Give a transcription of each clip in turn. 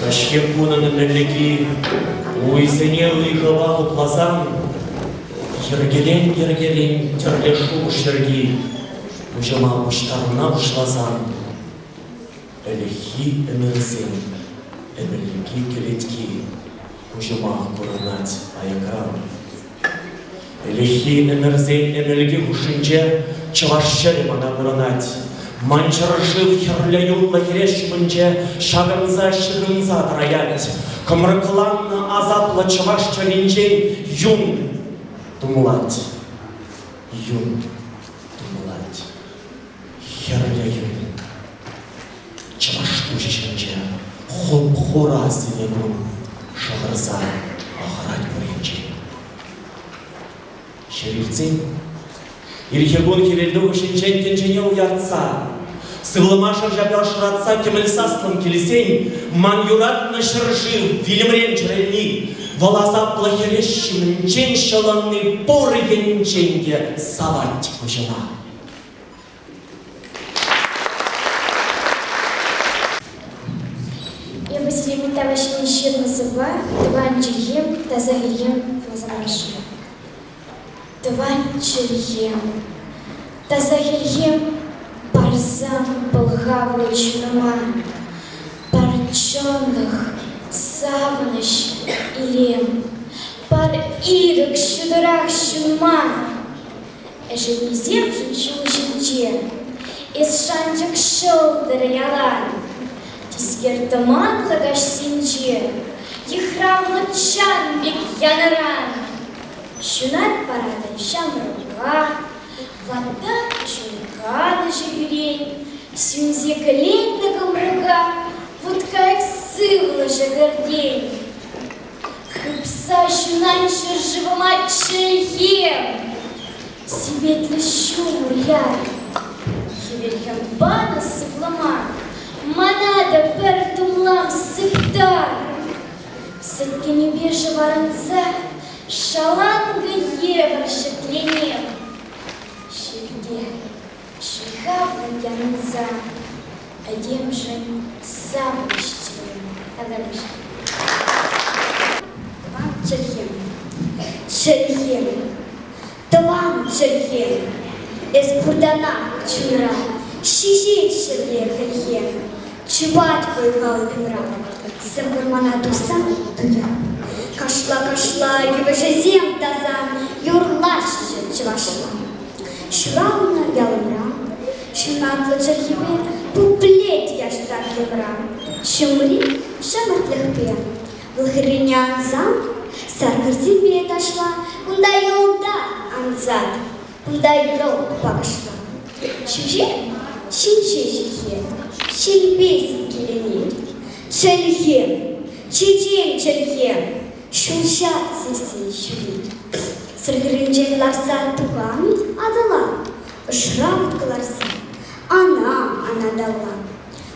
Кашкем кунанын ілігі, ойзіне ұйғыва ұтлазам, ергелен тірле шу жерги, ұжыма ұштарына ұшлазам, әліхи әмірзен, әмірлігі келетки, ұжыма көрінат айыкрам. Әліхи әмірзен, әмірлігі ұшынче, чывашчыры мана көрінат. Манчарышыл херлеюлла керешмінче шағынза шырынза траять. Кымрықланны азаплы чываш чаринчен юн тумлать. Юн тумлать. Херлеюн. Чываш кучеченче хуп-хура синегун шағырза ағырать бойынче. Шерифцин Ирхегун келелді үшінчен тенчене уятса, сывлыма шыржапя шыратса кемілсаслым келесен, ман юратны шыржив, вилімрен чырелни, волаза плахерешімінчен шаланны поры енченге салать көжіна. Я басилемін тавашының шермасы ба, дыван жиргем, таза елгем флазамашы. Дыван жиргем, таза елгем, парзам полгавлы чунама, парчонных савныш илем, пар ирок шудырах шунма, эжемизем жинчу жинче, из шанчик шолдыр ялан, тискертыман лагаш синче, ехравлы чан бек янаран, шунат парадан шамруга, вода чулка на жигурень, сюнзе колень на гамруга, вот как сывла же гордень. Хыпса шунан шыржывама чаем, себе тлещу мурьяр, хиверхам бана сывлама, манада пертумлам сыптар, сыткени бежа воронца, шаланга евр шатленем, шерге, шихавна янца, одем же сам иштем. Тван чельем, тван чельем, из курдана чура, шишит шерле хельем, чубат поигал пинра, сэмбурмана тусан туя. Кашла, евежезем тазан, юрлашчы чывашла. Шурауна ялымра, шунатлы чархипе, пуплет яштар лемра. Шумри шамартлыхпе, вылхырине анзам, саркырзиме ташла, унда йолда анзад, унда йол пагашла. Шуже, шинче жихе, шелбесин келенет, чельхем, чечен чельхем, шулшат сесен шүрет. Сыргырынчен ларса туғамит адала, ұшравыт қыларса, ана дала.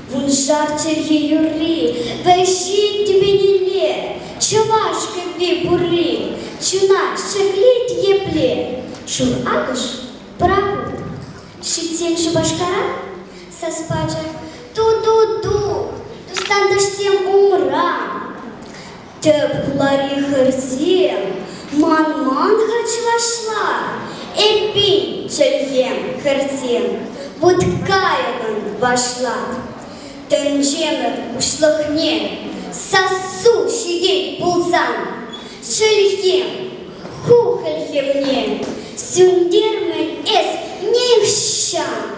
Вуншар черге юрри, вайшет тебенеле, чаваш көпе бурри, чуна шаклет епле. Шур агыш правут, шитсен шубашкара, саспача ту-ту-ту, тустандыштем умра. Төп хулари хырзем, ман-ман хачвашла, эпин чельем хырзем, вот каяган вошла. Тенчемер ушлахне, сосу щедей пулзан, чельем, хухальхевне, сюндермен эс нейшан.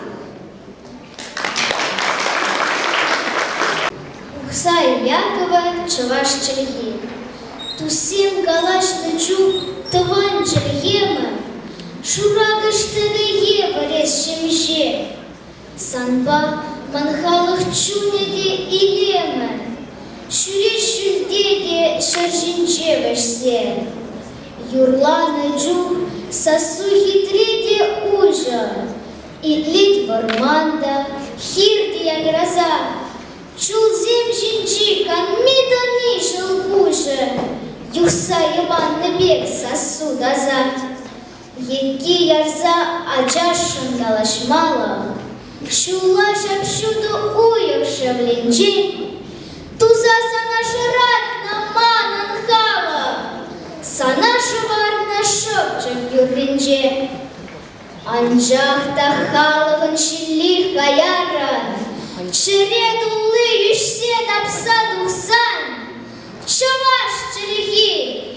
Ухсай Якова чаваш челье, тусем галаш ночу таван чельема, шурага штыгае варес шемше, санба манхалых чунеде илема, шуре шульдеде шаржинче вешсе, юрла ночу сосу хитреде ужа, Идлит варманда, хирдия гроза, чулзем жинчика, мидами желгуша, юхса ябанны бег сосуд азат. Еки ярза аджашын галашмала, шула шапшуду уйықшы блинче, туза сана жыратна манын хала, сана жыварна шопчып юрринче. Анжахта халығын шилли хаяран, черед улы үшсе тапса дұқсан, чаваш челихемі,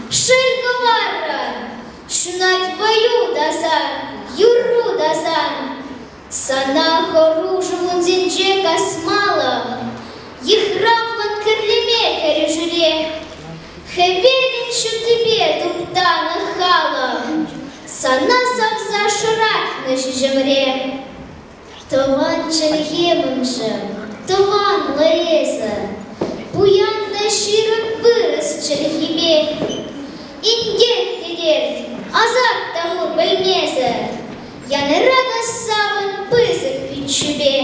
шылгыварран, шунать вою дазан, юрру дазан, сана хоружымын зенже касмала, ехрамлан кірлеме кәрежіре, хевелин шутыбе туптаны хала, сана савза шыратны жемре. Тован челхемымжым, тован лаеза, буянда ширып вырыс челхиме. Ингет дедерт, азап тамур білмезі, яны радас савын пызык пүтшібе.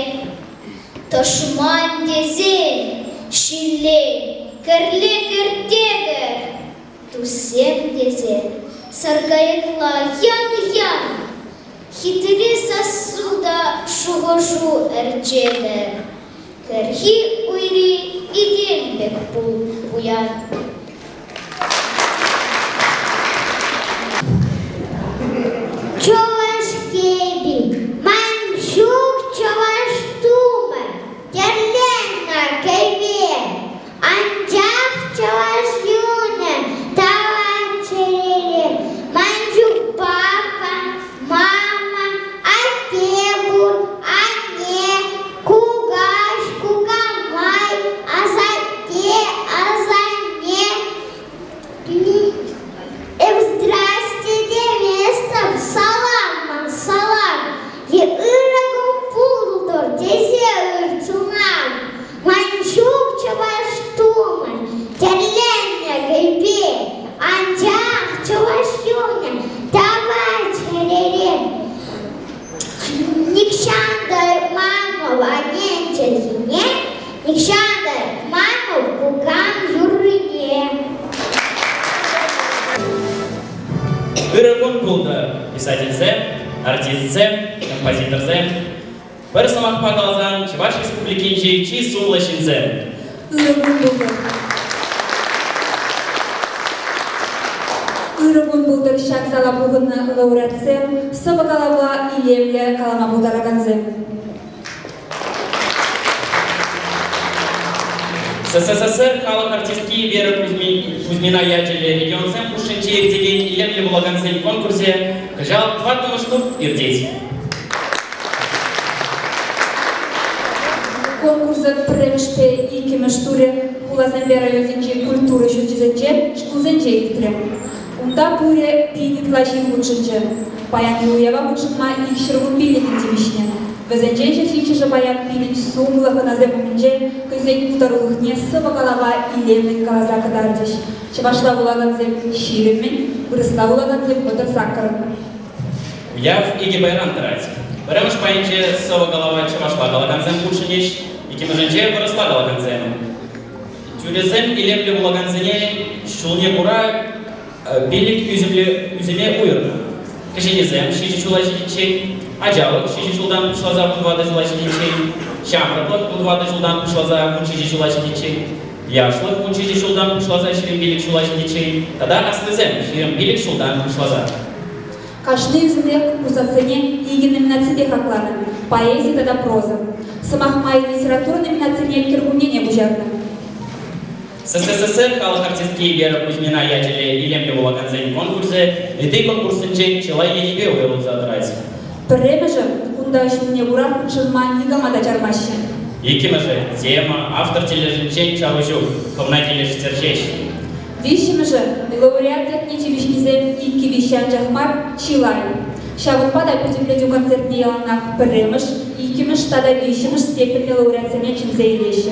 Тошман дезен, шилле, кірле кіртегір, тусем дезен. Саргайыкла ян-ян, хитре сосуда шуғыжу әрчеді. Кірхи уйри идембек бұл буян. Чуваш кеби, манчук чуваш тума, терленна кебе, анчах чуваш юна, таван череле, манчук папа, мама, атебур, ане, кугаш, кугамай, азате, азане, здрасте, местом, салам, салам, и ырагу пулдор, дезе ырцунам, манчук чаваш туман, терленя гайбе, анчах чаваш юня, давай черере, никшандай маму ванен черзине, никшандай маму кукам юрыне. Вырагун булды писательзе, артистзе, композиторзе. Бір самақпа қалазан Чуваш республикенче чи сулашинзе. Вырагун булды. Вырагун булды шак зала буғынна лауреатзе, соба қалава илемле қалама булдараганзе. СССР халық артистки Вера Кузьмина ячеле регионсен пушинче ирдеген илемле булагансен конкурсе кыжал тваттымыш туп ирдеть. Конкурсы премшпе и кемештуре улазембе райозенче культуры шутчизенче шкузенче иртрем. Унда буре пини плащин лучшинче. Паян уева лучшинма их шыргун билегин тимишне. Везенче шерхиче баян билич сумлахы наземуминче кызен кутарулыхне сыва голова илемлен калаза кадардыш. Чевашла булаганзем ширемен, вырысла булаганзем отыр саккарын. Уяв иги байрам тарать. Барамыш паинче сыва голова чевашла галаганзем кушинеш, и кимаженче вырысла галаганзем. Тюрезем илемле булаганзене шулне кура билик үземе уйырны. Кешенезем шичи чулайшичи Аджалық, шеші жылдан пұшлаза құлвады жылайшы дечей. Шамрықлық құлвады жылдан пұшлаза құншеші жылайшы дечей. Яшлық құншеші жылдан пұшлаза шірім билік жылайшы дечей. Тада аслызем шірім билік жылдан пұшлаза. Кашны үзімлек кусацене иги номинациде хакланы. Поэзия тада проза. Самахмай литература номинацине киргунене бужарны. СССР халық артистки Вера Кузьмина ячеле илемле булаганзен конкурсы, этой конкурсынче чылай енебе уйрыл задырать. Премежі кундаш мне бурак чынма никамада жармашы. Екимежі тема, автор тележінчен чавыжу, комна тележтерчеш. Вишімежі лауреат не тивишнизем икки вишян жахмар чилай. Шавынпада пөтемледу концертне яланах премеж, икимеш тада вишімеш степенле лауреатсене чинзе илеші.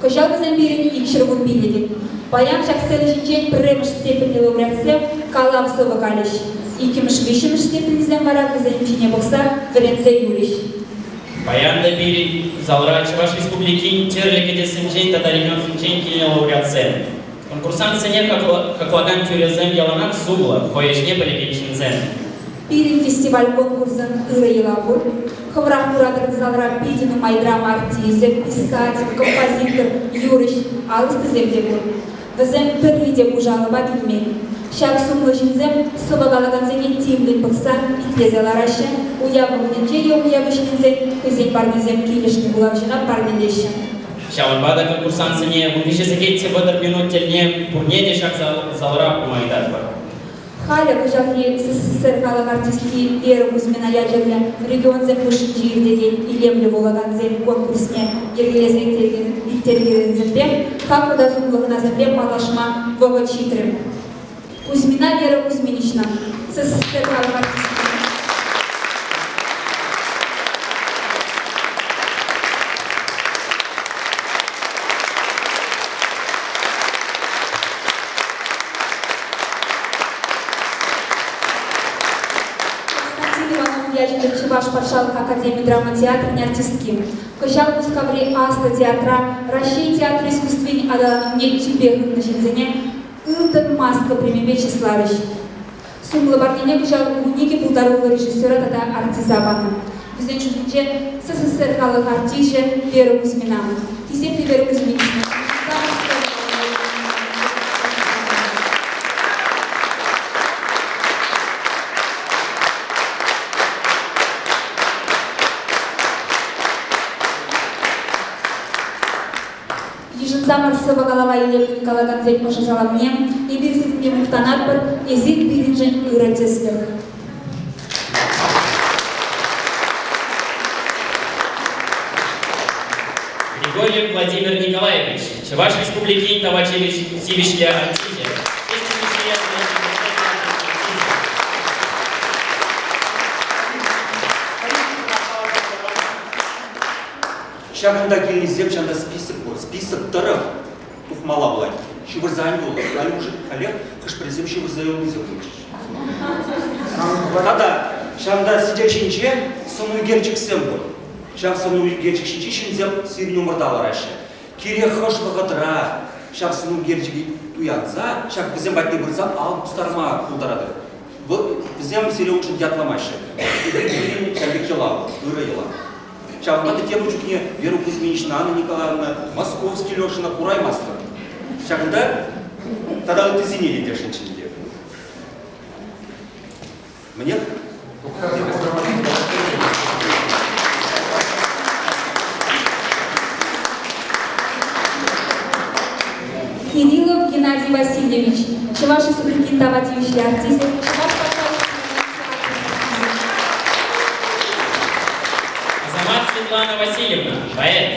Кожал Замбирин и Кшергун Билигин. Паян шахсели жинчен премыш степени лауреатсем Калавсова Калиш. И кимыш вишимыш степени земвара визаимчине бокса Веренце Юлиш. Паян Дабири залра Чуваш Республики Терлики Десенчен Татаримен Сенчен Килне лауреатсем. Конкурсант Сене Хаклаган Тюрезем Яланак Сугла, Хоешне Полипечензем. Пирин фестиваль конкурса Ира Елабур. Хаврах куратор залра Пидину Майдрама артизе, писатель, композитор Юриш Алысты Земдебур. Везем первиде бужала бадилмени. Шак сумлы жинзем сывагалаганзене тимлин быкса итлезела раще, уябы вуденче уябы шинзен, кызен парнезем килешни булавжина парнелещен. Шаван бада конкурсант Сене Вундишесекетте бадр минут тельне пурнеде шак залра Пумайдатбар. Халя кожахи СССР калак артистки Ера Кузьмина Яджевля регион землышын жиирдеген илемле болаган зем конкурсне ергелезек тергелен зембе, хакуда зумлыгына зембе малашма вова читрым. Кузьмина Вера Кузьминична, СССР калак артистки. Чуваш Паршалка Академии драматеатра не артистки. Кожал Кускаври Аста театра, Ращей театр искусствень Адаланым не Чебех на Жинзене, Илтон Маска Примебе Числавич. Сумла Бартине кожал униги полторого режиссера Тата Артизабана. Везен Чудинче СССР калых артиже Вера Кузьмина. Кисепли Вера Кузьминична. Замарсова голова или Никола Зель пожаловала мне, и бирзит мне мухтанат бар, езит биринжен юратесвер. Григорьев Владимир Николаевич, Чуваш Республики Тавачевич Сивишля Артизе. Шахында келініздеп жанда список тұры тұхмала бұлай. Шывырзайын болды. Әлі уже коллег қышпырезем шывырзайын өзі өңеш. Тада, шанда сидячинче сону герчиксем бұл. Шақ сону герчикшинче шинзем сирін умырдалар әші. Кере қош бұғытыра. Шақ сону герчики туянса, шақ бізем бәтте бұрзам алып тұстарма құлдарады. Бізем сире үшін дятламашы. Үйрен кәлбек жылау, үрі ела. Шағында тему чукне Веру Кузьминична, Анна Николаевна, Московский Лешина, Курай мастер. Шағында тогда вот извинили дешенчинде. Мне? Кириллов Геннадий Васильевич, Чуваш Республики Тавачевич артист, Светлана Васильевна, поэт.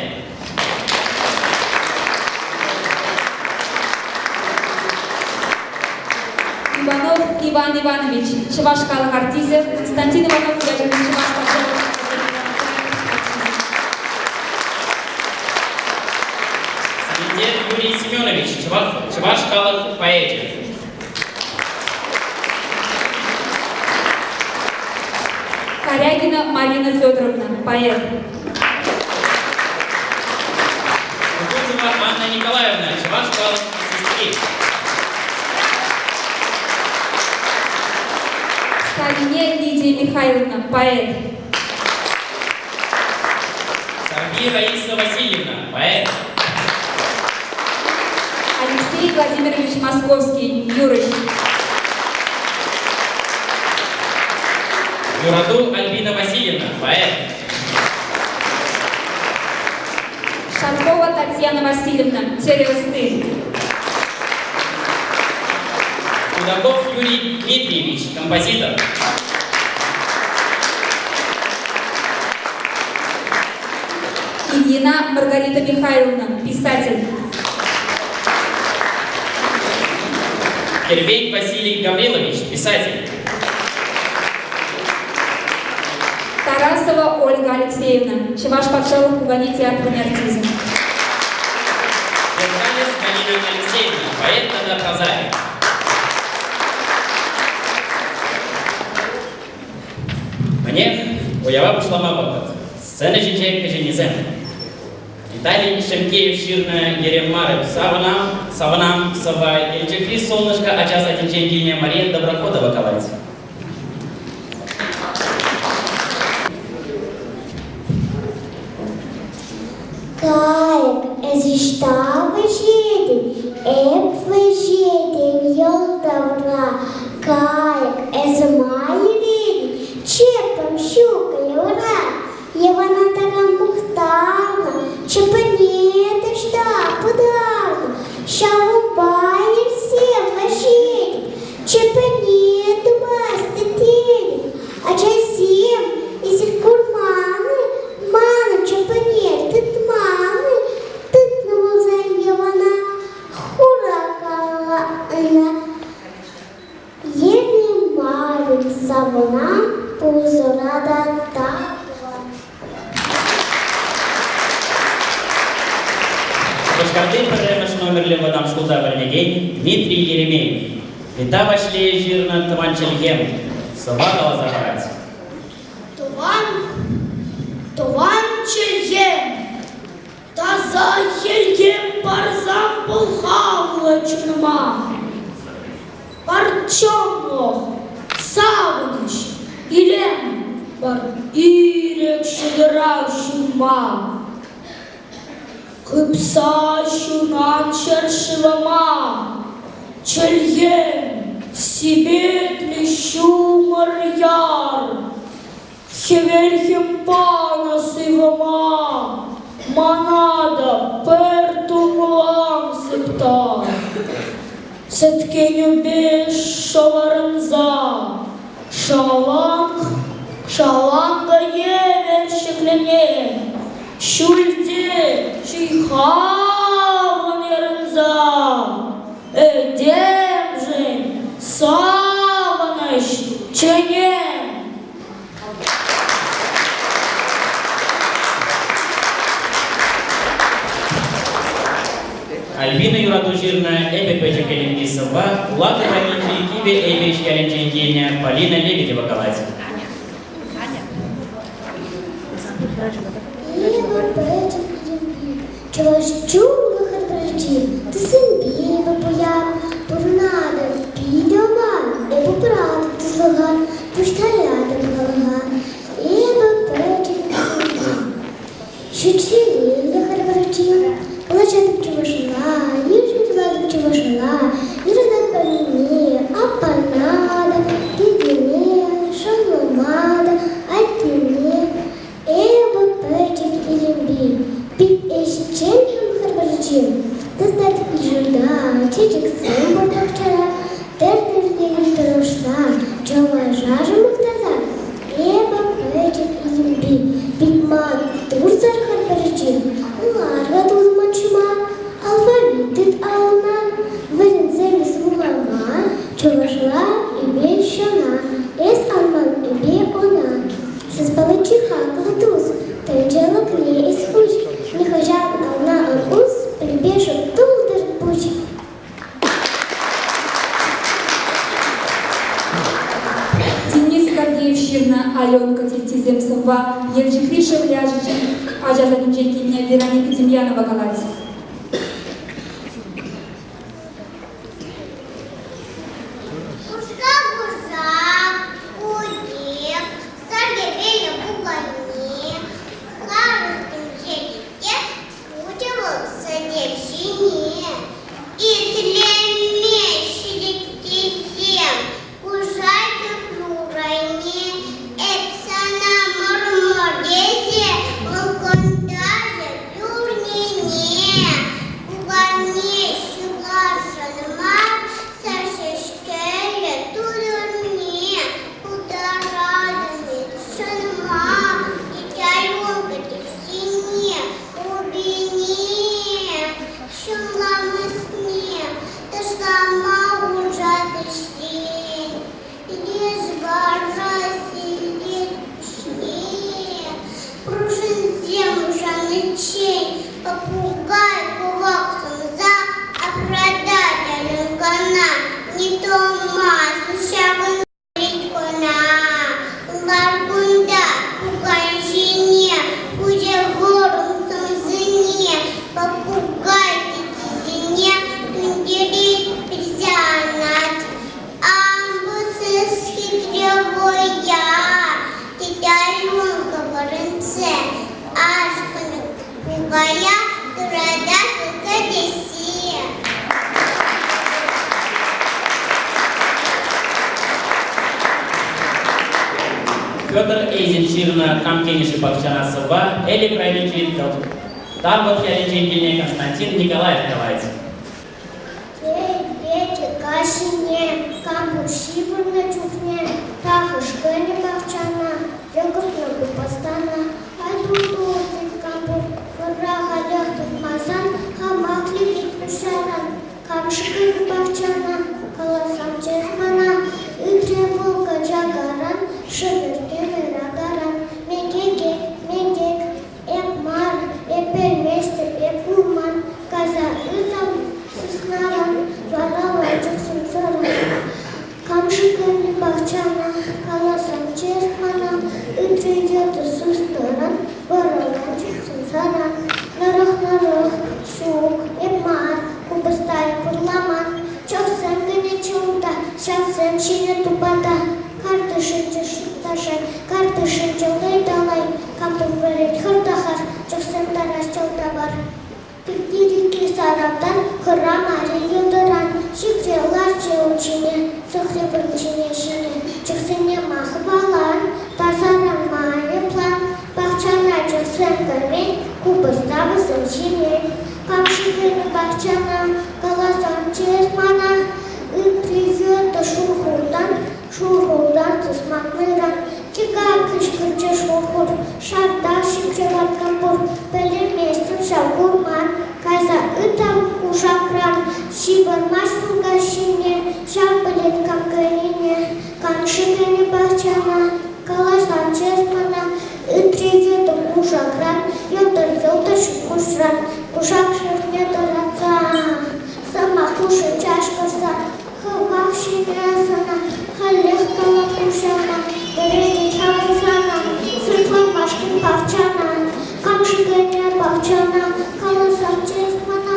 Иванов Иван Иванович, Чуваш калых артизе, Константин Иванов, Чуваш Паршалка. Самендер Юрий Семенович, Чуваш калых поэт. Корягина Марина Федоровна, поэт. Кутузова Анна Николаевна, Чуваш калых сестри. Савине Лидия Михайловна, поэт. Сергей Раиса Васильевна, поэт. Алексей Владимирович Московский, Юрыч. Юраду Альбина Васильевна, поэт. Шаркова Татьяна Васильевна, Теревсты. Кудаков Юрий Дмитриевич, композитор. Ильина Маргарита Михайловна, писатель. Кервейк Василий Гаврилович, писатель. Тарасова Ольга Алексеевна, Чуваш Паршалка Кугани театр артизм. Елена Алексеевна, поэт тогда прозаик. Мне уява пошла мабот. Сцена жичек коженизем. Виталий Шемкеев ширна Ереммары Саванам, Сава, Ильчекри солнышко, а час один день Мария Доброходова ковать. Kayak eziştava jedin, epve jedin yoldavra. Kayak ezmaya vedin, чепом щукой ура. Евана така мухтавна, чепанета шта подавна. Шалубая всем вашедин, чепанету баста тедин. А часем из их курманы, мана чепанет, тут маны, тут на волзаньевана, хуракала она. Еле марим савана, пузорада та. Башкарды перемеш номерлі водам шкулда Бернегень Дмитрий Еремеев. Вита вошли жирно Таван Чельгем. Собакала загорать. Таван Чельгем. Таза Хельгем парзам полхавла чунма. Парчомлох, савныш, илем, бар ирек шедра шума. Кыпса шунан шершивама, Чельгем, сибет лищу марьяр, Хевельхем панас ивама, Манада пертумлам септар. Сеткеню беш шаварынза, шаланга евер шеклене, шульде чайхаван ярынза, эдемжен саваныш ченем. Альбина Юратужирна, Эбе Печекелин Исова, Лада Валинчи, Киви Эбеш Ялинченгеня, Полина Лебедева ковать. Чего чула хардрачи, ты сын беба поян, турнадо, пидоман, эбо брат, ты слуган, пуштарядом галаган, эбо печек, щучили хардрачи, плачет чего шла, ежит ладок чего шла, ежит полине, апанада, пидине, шаломада, альтине, эбо печек и лимби. Пит эшченхем харбарчим, тастат жуда, чечек сын бортовчара, тердер трошсан, чова жажа мухтаза, эба печек и лимби, пит ман турзар харбарчим, ларга туз манчума, алфавитит ална, варенцем свулама, чова шла и бешана, эс алман и бе она, соспала чиха клатуз, тенджела к ней из хуч. Михажан ална алус, прибежит тулдер пуч. Денис Гордеев ширна, Аленка Тетизем Сова, Евжикри Шевляжичен, Ажаза Нинджекиня, Вероника Демьянова ковать. Контажа, юрни, не. Твоя города только неси. Петр Эйзенширна Камкениши Бахчанасова, Эли Правичит Калт. Там вот я лечение Константин Николаев Николаевич. Кашине, кампуши на чухне, тахушка не бахчана, йогуртного постана, айду кампур, враха лехту мазан, хамахли кишаран, камшика не бахчана, колосам чесмана, итре волка джагаран, шеверке рагаран, мегек, эпмар, эпельместер, эпуман, каза итам, сыснаран, варала джуксимсаран, камшика не бахчана, колосам чесмана, итре йота сусторан, варала джуксимсаран, нарах, шук, эпмар, кубастай пурламан, чосем гане чунта, шансем чине тупата, карты шинче шуташай, карты шинче лайдалай, кампур верет хырдахар, чосем тарас чалтабар. Тирики сараптан, храм ари юдыран, шикте ларче учине, сухребр учине шине, чексене махбалан, тазаран мае план, бахчана чексен гамень, кубаставы сымчине, камшикыны бахчана, колосам чесмана, ипривёта шурхурдан тысмакмыран, тига кышкырче шурхур, шарда шикчеват кампур, пелеместим шагурман, каза ытам ушакран, шибармаш фугашине, шапалет камкарине, камшикыны бахчана, колосам чесмана, ипривёта ушакран, йотар шукушран, кушак шерне тараца, сама куша чашкаса, хавах шинясана, халех кала кушана, береги чавасана, светлан машкин бахчана, камшикыне бахчана, колосам чесмана,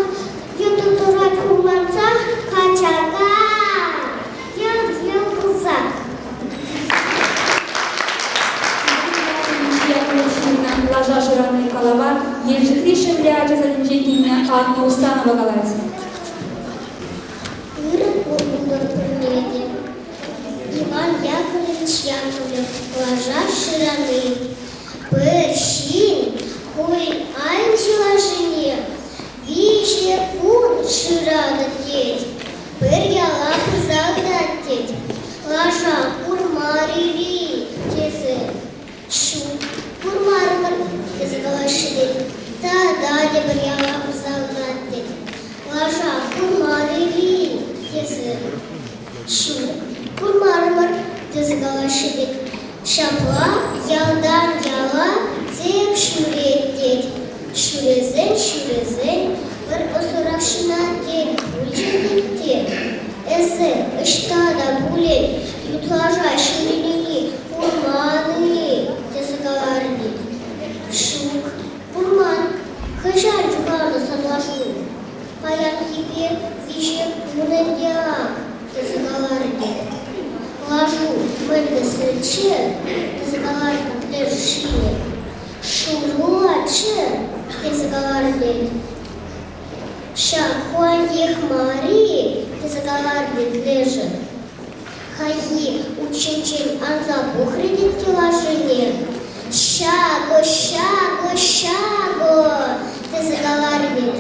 йота турат хуланца, качага, йо-йо-куза. Ложа жирная голова, ежели шевряжа за лечением Анна Усанова Галатия. Иван Яковлевич Яковлев, ложа шираны, першин, хуй анчила жене, вище пун ширада теть, перьяла пузагда теть, ложа курмарири, тезе, шу, курмармар, тезе галашидет, та-да, де перьяла пузагда теть, ложа курмарири, тезе, шу, курмармар, тезе галашидет, шапла, ялдан яла, зеп шуретет, шурезен, бір осырақшына тел, ульчетет, эзе, ыштада булет, ютлажа ширинени, курманы, тезе галардет, шук, курман, хыжар жуганы санлашу, паян хипе, вище мунендиак, тезе галардет, ложу мэнды сырче, тезе галардет лежишине, шуруаче, тезе галардет, шахуаньех мари, тезе галардет лежит, хаи ученчен анза бухредет телажине, шаго, тезе галардет,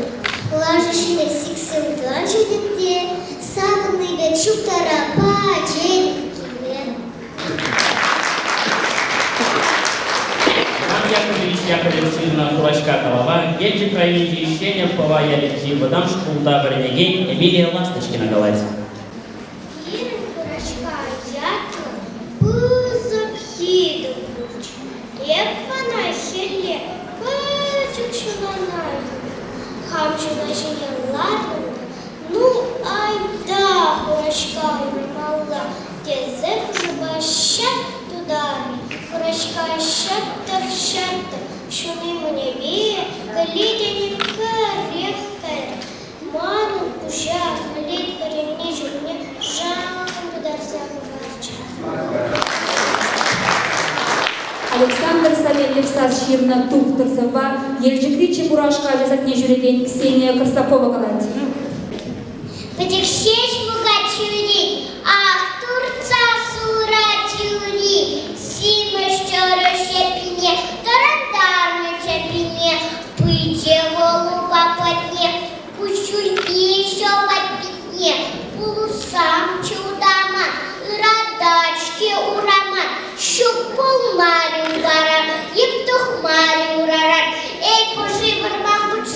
лажишине сиксем тланчедетте, сагны вечук тарапа, джерик кимен. Яковлевичина Курачка голова, Гельджи Правичи, Щеня Павая Летчи, Бадам Шкулда Баренегей, Эмилия Ласточкина Галатия. Ирин Курачка Яков, Пузапхиду Курч, Епана Хеле, Пачукшунанай, Хамчуна Женя Ладна, ну ай да, Курачка Мала, Тезек Жубаща тудами, Курачка Шаттер, Шуни мне вея, Калидя корректор, Ману Куша, Калид Коренничу мне, Жан Подарся Кувача. Александр Савельев саз ширна тухтыр сава, ельжикричи бурашка жазатне жүреген Ксения Красапова галать. Потекшеш мугачури, ах, турца суратюри, сима щора щепине, тарандарна чепине, пыте голуба потне, кущульки еще подпитне, полусам чудама, радачки урама, щупал марю гара, ептух марю рара, эй, поживар мамуч,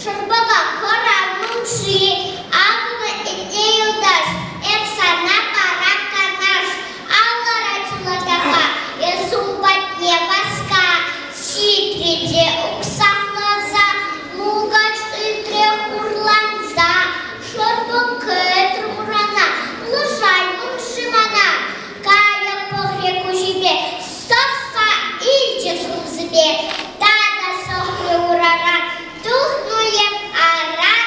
шарбага кора мунши, Агна идею дашь, эпсана парака наш, Алла рачила така, эсумпатне воска, щитриде уксах глаза, мугач и трех урланза, шорбом кэтру мурана, лужай муншимана, кая похреку жибе, совса ильче сумзбе, тада сохле ураран, тухнуем аран.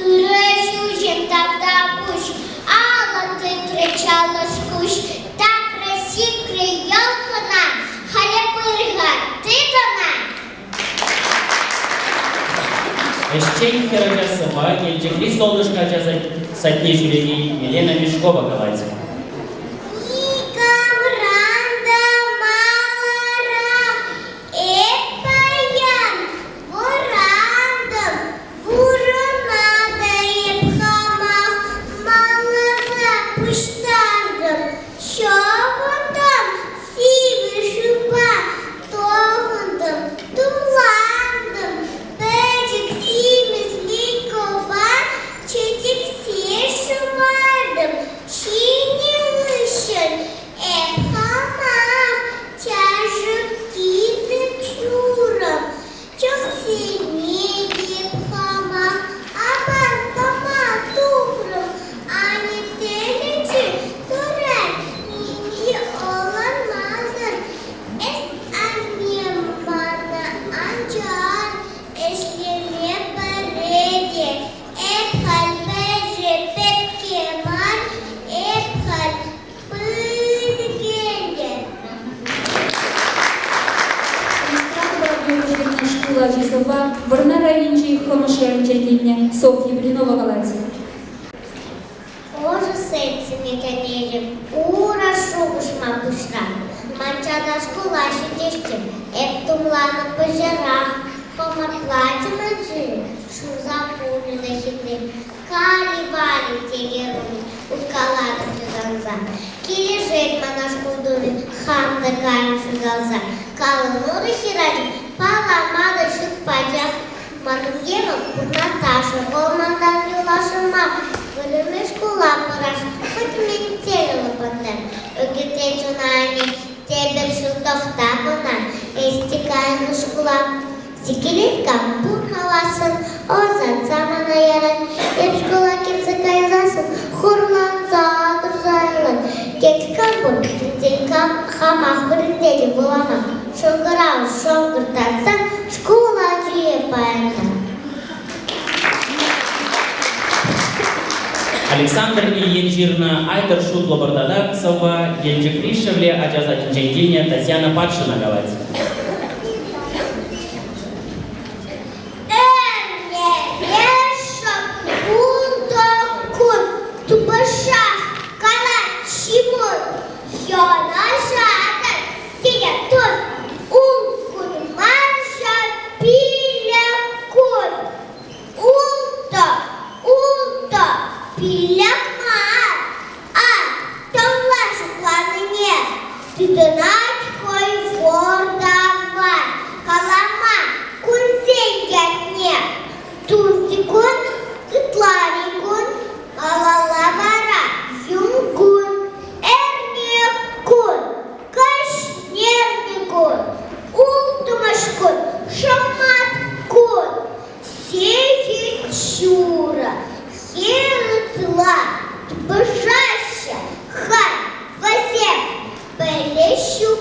Режущим тогда пусть, Алла ты кричала шкуш, так красив приелка нам, халяпырга, ты дана. Эшчей херача сова, ельчикри солнышко сатне жүрегей Елена Мешкова галать. Варна Равинчи Хомашерчетине, Софья Блинова галать. Боже, сердце не конелем, ура шубушма бушра, манчада школа щитишки, эптумлана пожара, хома платье манжи, шу запомнена хитны, кали-вали те герои, укалада чуданза, килежет манашку думи, хам да кармшу галза, калануды хиради, паламада шут падях, Мангема Наташа, Волмандан Юлаша мама, Валюмешку лапараш, хоть мне тело потом, Угитечу на они, тебе шутов табуна, Истекая на шкула, Сикелитка пухаласан, Озан сама на яран, Епшкула кирзакай засан, Хурлан заадр зайлан, Кеткам бун, Тинтинкам хамах брендели булама, Шонгырау шонгыртатсан, Школа поэта. Александр Ильинчирна Айдар Шут Лабардадак сова Ельджикришевле Аджаза Чинчайдиня Татьяна Падшина галать. Божаща, хай, возем, перещу.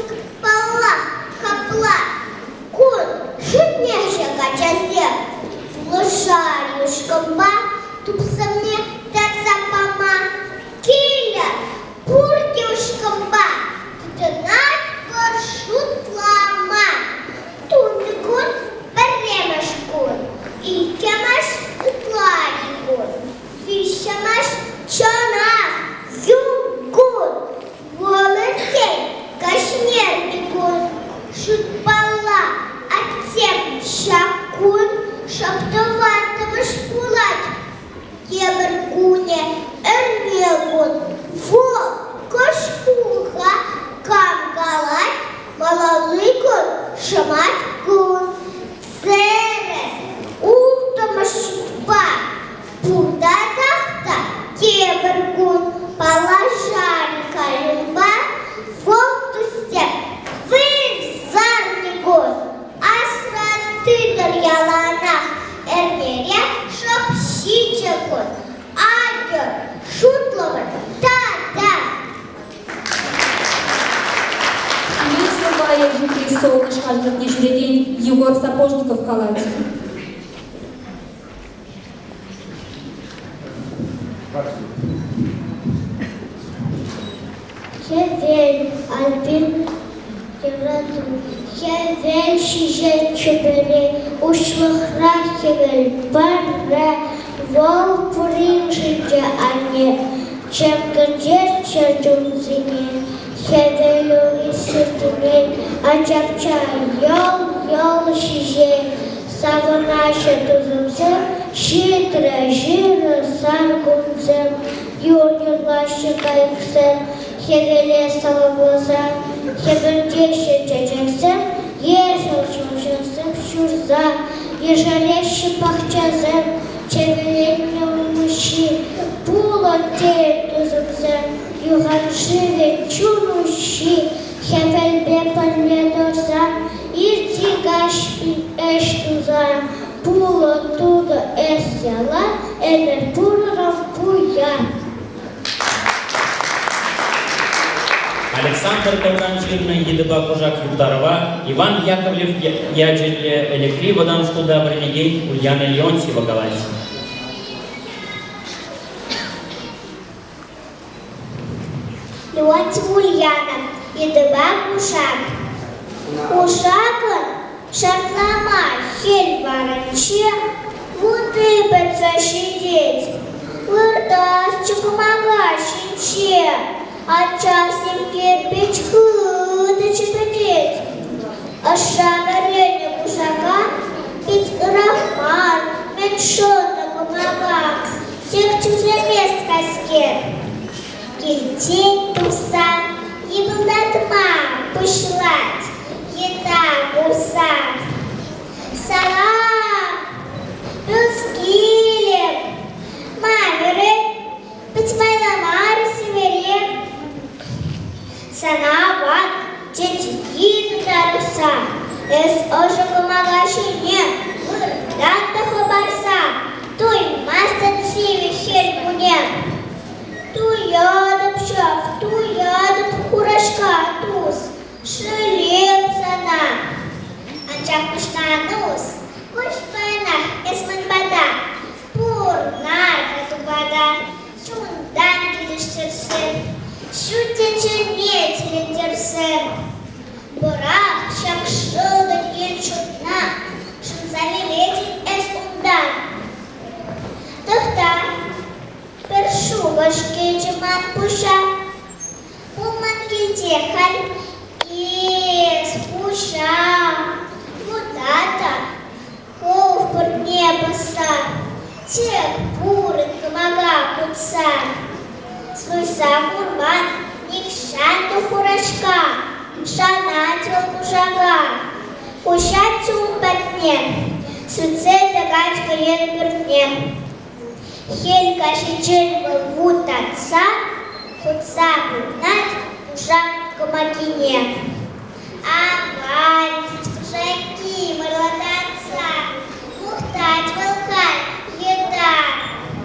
ежики солнышко не жюредень Егор Сапожников калать. Хевель, Альбин, Хевель, Шижет, Чебеле, Ушлахра, Хевель, Барре, Вол, Пурин, Жидя, Ане, Чем Гаджет, Чадунзине, Хевель, Лисертине, Ачапча, Йол, Шиже, Саванаша, Тузумсер, Шитра, Жира, Саргунзем, Юргер, Лащика, Иксер, Хевеле, Салабоза, Хевельдеше, Чачаксер, Ежел, Чучасем, Шурза, Ежалещи, Пахчазем, Чевеле, Муши, Пула, Те, Тузумсер, Юганшиве, Чунуши, Хевельбе, Пальмедорза, Иртигаш, Эштуза, Пула, Туда, Эсяла, Эберпуров, Пуя. Александр Ковранчирный, Едыба Кужак Юктарова, Иван Яковлев, Яджель Электрий, Водан Шкуда Бронегей, Ульяна Леонтьева Галась. Леонтьев Ульяна, Едыба Кужак. Кужакын, шартлама, хель варынче, Вудыбыца шидеть, Вырдас чукумага шинче, Отчасим кирпич хыды читать. Ашага рене кужака, Ведь Рахман, меньшона помогак, Тех чужих мест каскер. Кильтей туса, Ебалдатма пушлать, Еда гусар. Салам, Рускилем, Мамеры, Патьвайламары севере. Санават, Чечгин даруса, Эс ожа помогашине, Вырдата хабарса, Той мастер сиве хельмуне. Туядып шаф, туядып хурашка туз, Шилеп сана. Анчак пышнанус, Кушпана, эсманбада, Пурнар хатубада, Шундан килиштерсен, Шутечене телендерсен. Бурак шакшылды ел чутна, Шунзалилетин эс ундан. Тохта, першу башке чеман пуша, Уман кильтехаль, Ес пуша. Мутата, Ковпур небоса, Тех буры камага куца. Слуйса курбан, Никшанту хурашка, Шанатил кужага. Кушать умпатне, Суце дагачка ел пертне. Хелька шичель был вут отца, Куца пугнать, Ужан камакине. Авань, кужаки, марлотанца, Мухтать, волкай, еда,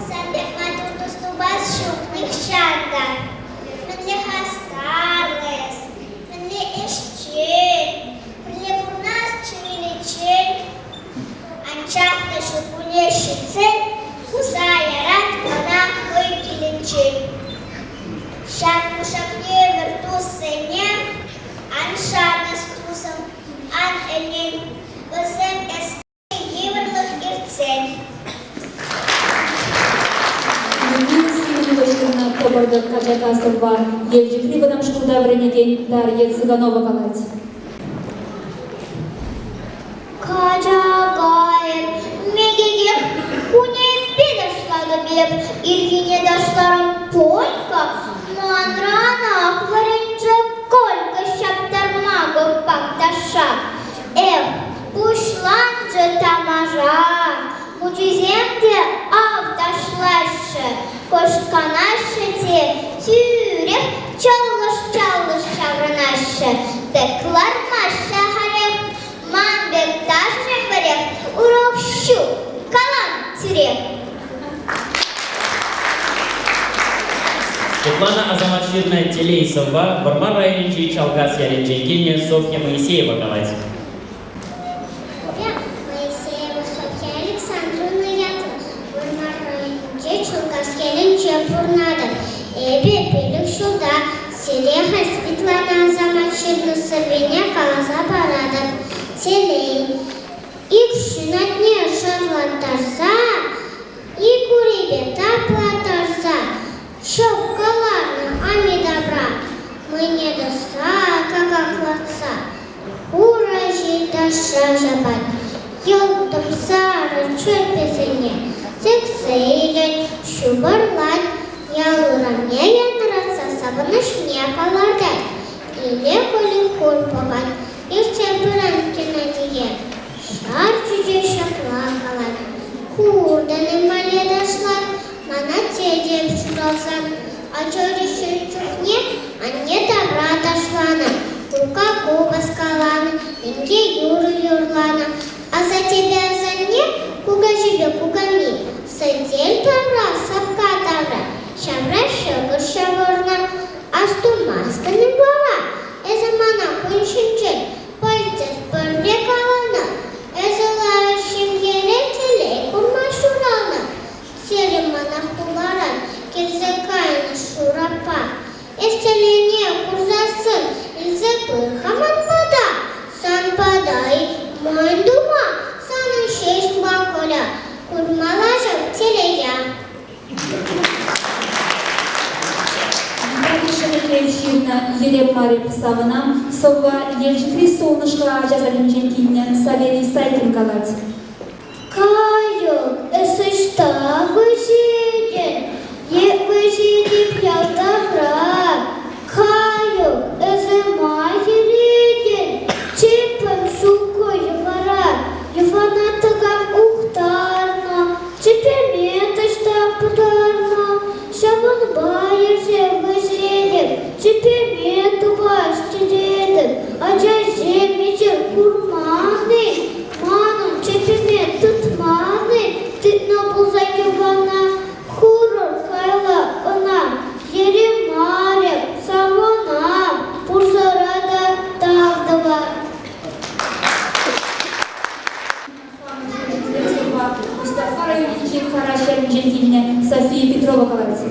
Сандех матуту стубас шук, Никшанда. Менле хастарлес, Менле эшчель, Менле бурнас чилилечель. Анчахта шукуне шицель, Куса ярат, Мана хой киленчель. Шак мушакне вертус сене, Аншана с тусом, Ан элен, Васем эс еврлых ирцель. Людмила Симоновична Тобордок Каджакасова, Евгений Водан Шкуда Бронегей, Дарья Цыганова Галать. Каджакаев, Мегегев, Куне педошла до беб, Ильине дошларом полька, Манрана, Хваренджа, Колька, Щаптармагов, Пакташа. Пушлан же тамажа, Мучиземде автошлаще, Кошканаше тюрех, Чаллаш чавранаше, Теклар маша харев, Манбек ташем барев, Урок щу, Калан тюрех. Светлана Азаматширна Телейсова, Бармар райончи Чалгас Яренчейкине, Софья Моисеева Галать. Моисеева Софья Александровна Ятла, Бармар райончи Чалгас Яренчейкине, Эбе пилик шуда, Селеха Светлана Азаматширна Савиня Каласа Парада, Селей. Икшина дне шарлатарса, и курибета платарса, шоколадно, а не добра, мы не доса, как окладца, уражи даша жабать, елтом сара чепесене, сексейлет, шубарлать, ялурамне янраса, сабаныш не палардать, и леколи кульповать, и цепуранки на диет. Шар чудеса плакала, курданы мале дошла, мана тедеп чудался, а чорища чухне, а не добра дошла на, курка куба скалана, инге юру юрлана, а за тебя за не, куга жибе кугами, садель добра, сапка добра, шабра шагур шагурна, а что маста не бора, эза мана куншинчек, пальцев порвекалана, Эзелашим еретелей курмашурана, Селимана хуларан, кирзекайна шурапа, Эстелене курзасын, Илзепыр хаман пада, Сан падай, мой дума, Сан шеш баколя, Курмалажам телея. Ширна Ерем Мария Писавана, Сова Ельчифри Солнышко Жазалинченкинен Савелий Сайтин Галать. Каю, эсышта высиден, е высиди пьялдавра. Каю, эзема еледен, чипом шуко евара, еванатагам ухтарна, чипеметашта пударна, шаван байерзе высиден, чипемету басти деден, аджазе мечер курманы, маном чипемет тутманы, ты на булзаке вана, хурор кайла она, еремаря, савана, пурсарада тавдава. Мустафа Раюничек Харашеринченкине София Петрова Галать.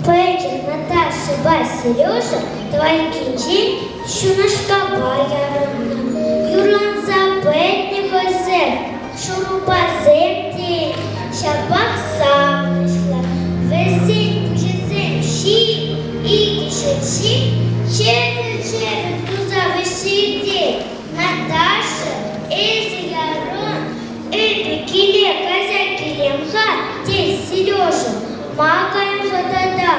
Петя, Наташа, Бась, Сережа, твои кинчи, шунашка баярына, юрлан запетни хозер, шуруба земти, шапак самышла, весень кужезем щи, и кишечи, черный туза высиди, Наташа, эзи ярон, эби киле, козя килемха, здесь Сережа, Макаем фотода,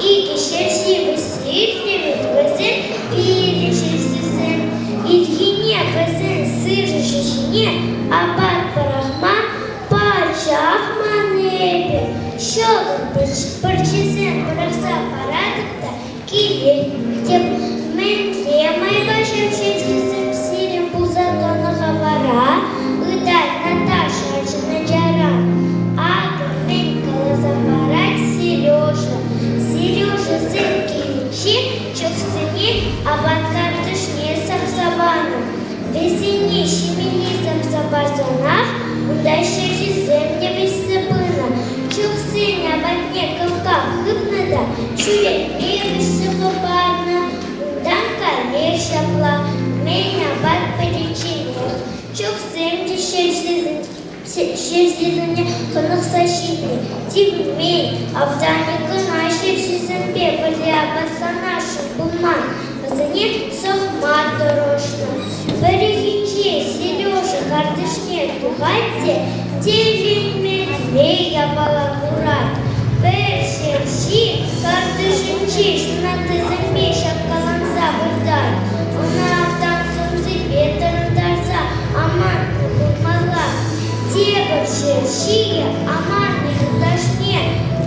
и кишечи высыпливы, вызын, пили шестисен, Ильине вызын, сыры шишине, абат парахман, пачах манепе, щелк парчизен, парахса парадокта, киле, теп, ментле, майга шевчетизен, сирим пузатона хавара, ыдать Наташа, ажина джара, ага, менькала запарать Сережа, Сережа сын киличи, чок сыне, абат картышне сахсабана, весенне щемелизом забазонах, удальше жизнь весебына, чок сын абат не калка хыбнада, чуя милыш сухопарна, уданка лешапла, меня абат поличинах, чок сын дешевле Şevzizine kınık saçını, Тивмей, Авдане кынашев сезембе, Валяба санашев буман, Вазане сохмат дорожно. Берегиче, Сережа, картышне, Тухайте, Тевин медвея балакурат. Бершевши, картышинчи, Шунаты зембе, Шапкаланза выдай. Она Авдан сумзе, Петером дарза, Аман, Кукмала. Девочки, аманных дожне,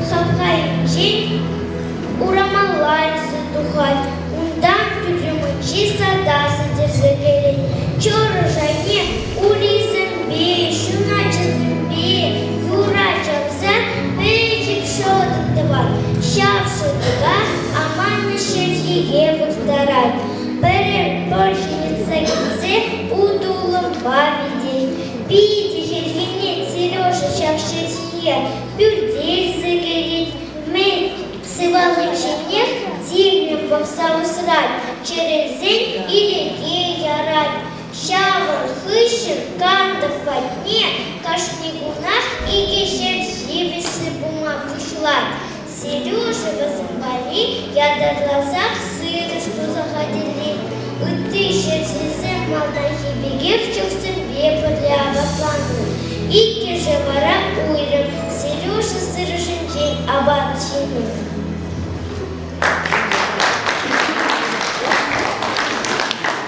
хакаинчи, урамалайцы духать, ундан тюрьмычи сада содержали, чора жане, улизен бей, шунача зембе, юра чавза, тарай. Переборщица гидзе удулом бабидей. Пить хельфинет Сережа шахширье, бюльдель загорит. Мы сывалычинех дивным попсаву срать, через день или гей ярать. Шавр хыщен кандов во дне, кашнигунах и гешерзивиши бумаг ушлать. Сережа возымбали, я до глазах сыры, что заходили. У тысячи молодых бегев чувствен вепа для аваплану. Ики же вора уйрем, Сережа сырышен день обатчины.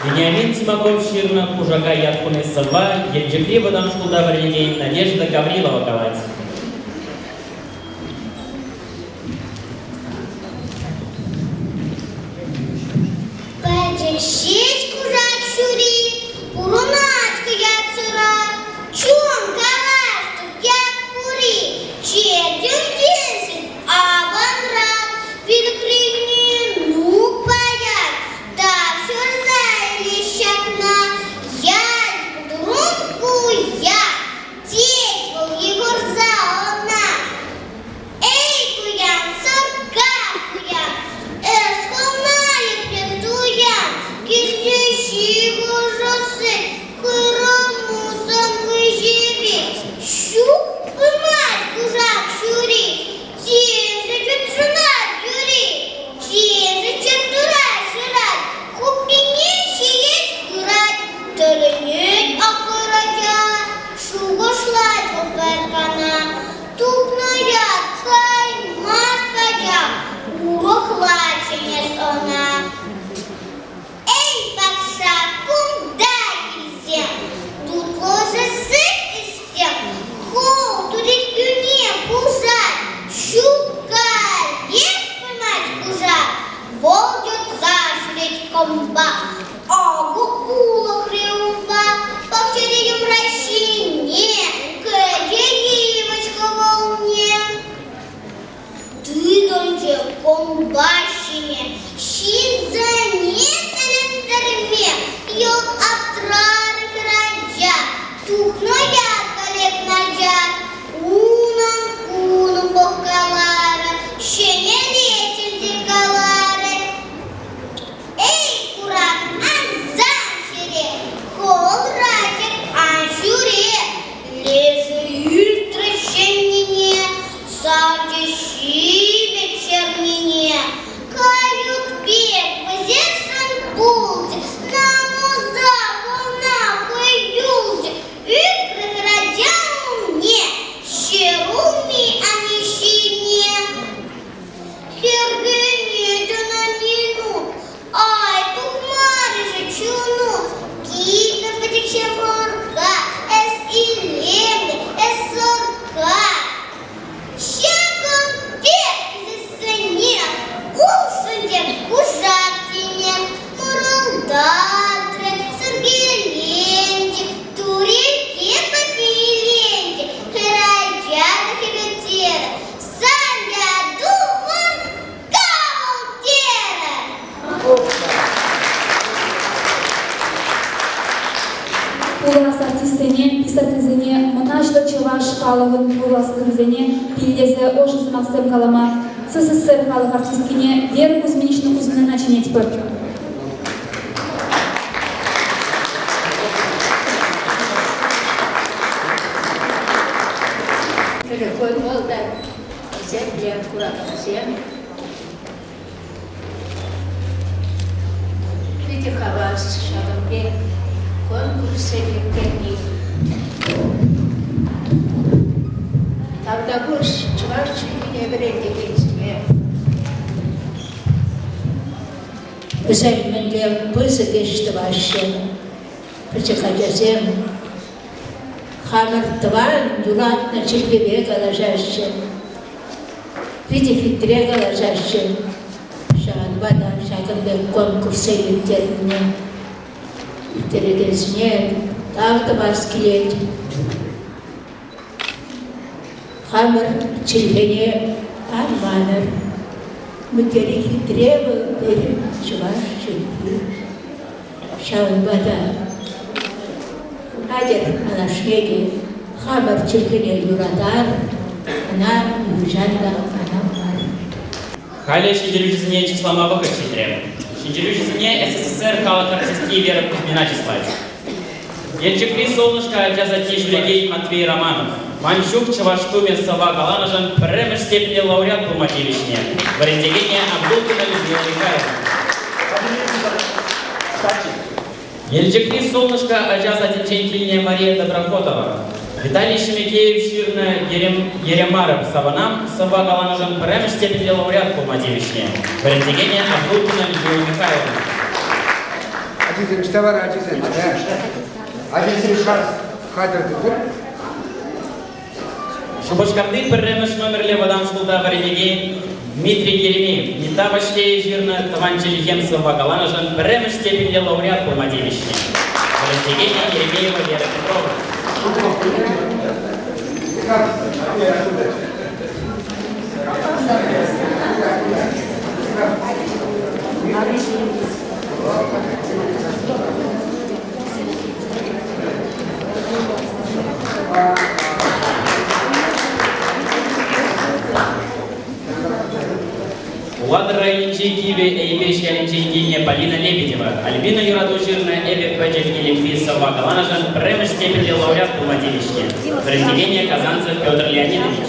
Вениамин Тимаков Ширна, Кужака Яткуны Сова, Ельджипли Бадам Шкулда Вареней, Надежда Гаврилова Ковать. Шесть кужак шури, урунатка я цура, чон галастук я кури, черден десен, аванрак, винокрини, ну паяк, да все рзали щакна, я друнку я, деть был Егор заона. Эй, куян, сорка куян, эскомнали петуян, кирдящий ужасы, кырамусом выживи, щук мать кужак шури, тем же чертуна юри, тем же чертура жрать, купине сиеть грать, толынеть акыратя, шуго шлать оперкана, тупная ткань маскадя, урохлаченец она. Эй, пакша, куда нельзя? Тут ложа сыт из всех, хоу, турить не пужать, щука, лев поймать кужак, волдет зашрить комба, агу кула хреумба, повторяю прощение, кадеевочка волне. Ты донже комбащине, щит за неталендарме, ел абтрары раджа, тухно я колек наджа, кунам бокалара, щене летен декалары. Эй, курак, анзан шере, хол ратик, анжуре, леже ультра щенине, савдещи вечернине, каюк пек, позешен булти, на музак, нахуй юлти, икры градяну мне, щеруми, а не щине. Хергени, да на минут, ай, тухмары же чунут, кита потекше ворка, эс и лемли, эс сорка. Щеком пек засыне, улшундем, ужактине, муралдатре, саргеленде, туреке попиленде, хераджада хебетера, саня думан, кавалтера. Улас артистене, писательзене, монашла чуваш халығын уластырызене, пилдезе ошысы Максим Калама, СССР халық артисткине Вера Кузьминична Кузьмина начинет пөр. Телефон болды, сен білем құраққа сен. Види хавас шағымге, конкурс еліктеріне. Тавда бұш, чываш чүйіне біренде кенсіне. Özellikle bızı geçti başı, pıçıkacağım. Hamırtıvan duratna çilgibeye kalacaksın. Vidi fitre kalacaksın. Şahan badan şakın konkursa yüklerine. Yükleri gezine, dağda baskılet. Hamır çilgene armanır. Мытерихи требовал, чуваш, чуки. Шалбада. Адер алашеги, хабар чекене юрадар, она южанда, она пар. Халя Шинделюжизне числа Выход Читрем. Шинделюжизне СССР хала артистки Вера Кузьмина числать. Ельчикри солнышко джазати Жулегей Матвей Романов. Манчук Чаваштуме Сова Галанажан премеш степени лауреат по Матилишне. Варендегения Абдулкина Людмила Михайловна. Ельчикри солнышко джазати Ченькине Мария Доброхотова. Виталий Шемикеев Ширна Еремаров Саванам Сова Галанажан премеш степени лауреат по Матилишне. Варендегения Абдулкина Людмила Михайловна. Один товар, один хадр Шубашкарды пірремеш номерле вадам шкулда варенеге Дмитрий Еремеев. Нита башле жирна Таванчели Хемсова Галанажан пірремеш степенде лауреат по Матилишне. Варенегения Еремеева Вера Петрова. Уладыр районче Киеве Эйбеш Ялинче Полина Лебедева, Альбина Юрадужирна, Эбе Пэджев Елемфис Сова Галанажан, премеш степени лауреат по Матилишне. Произведение Казанцев Петр Леонидович.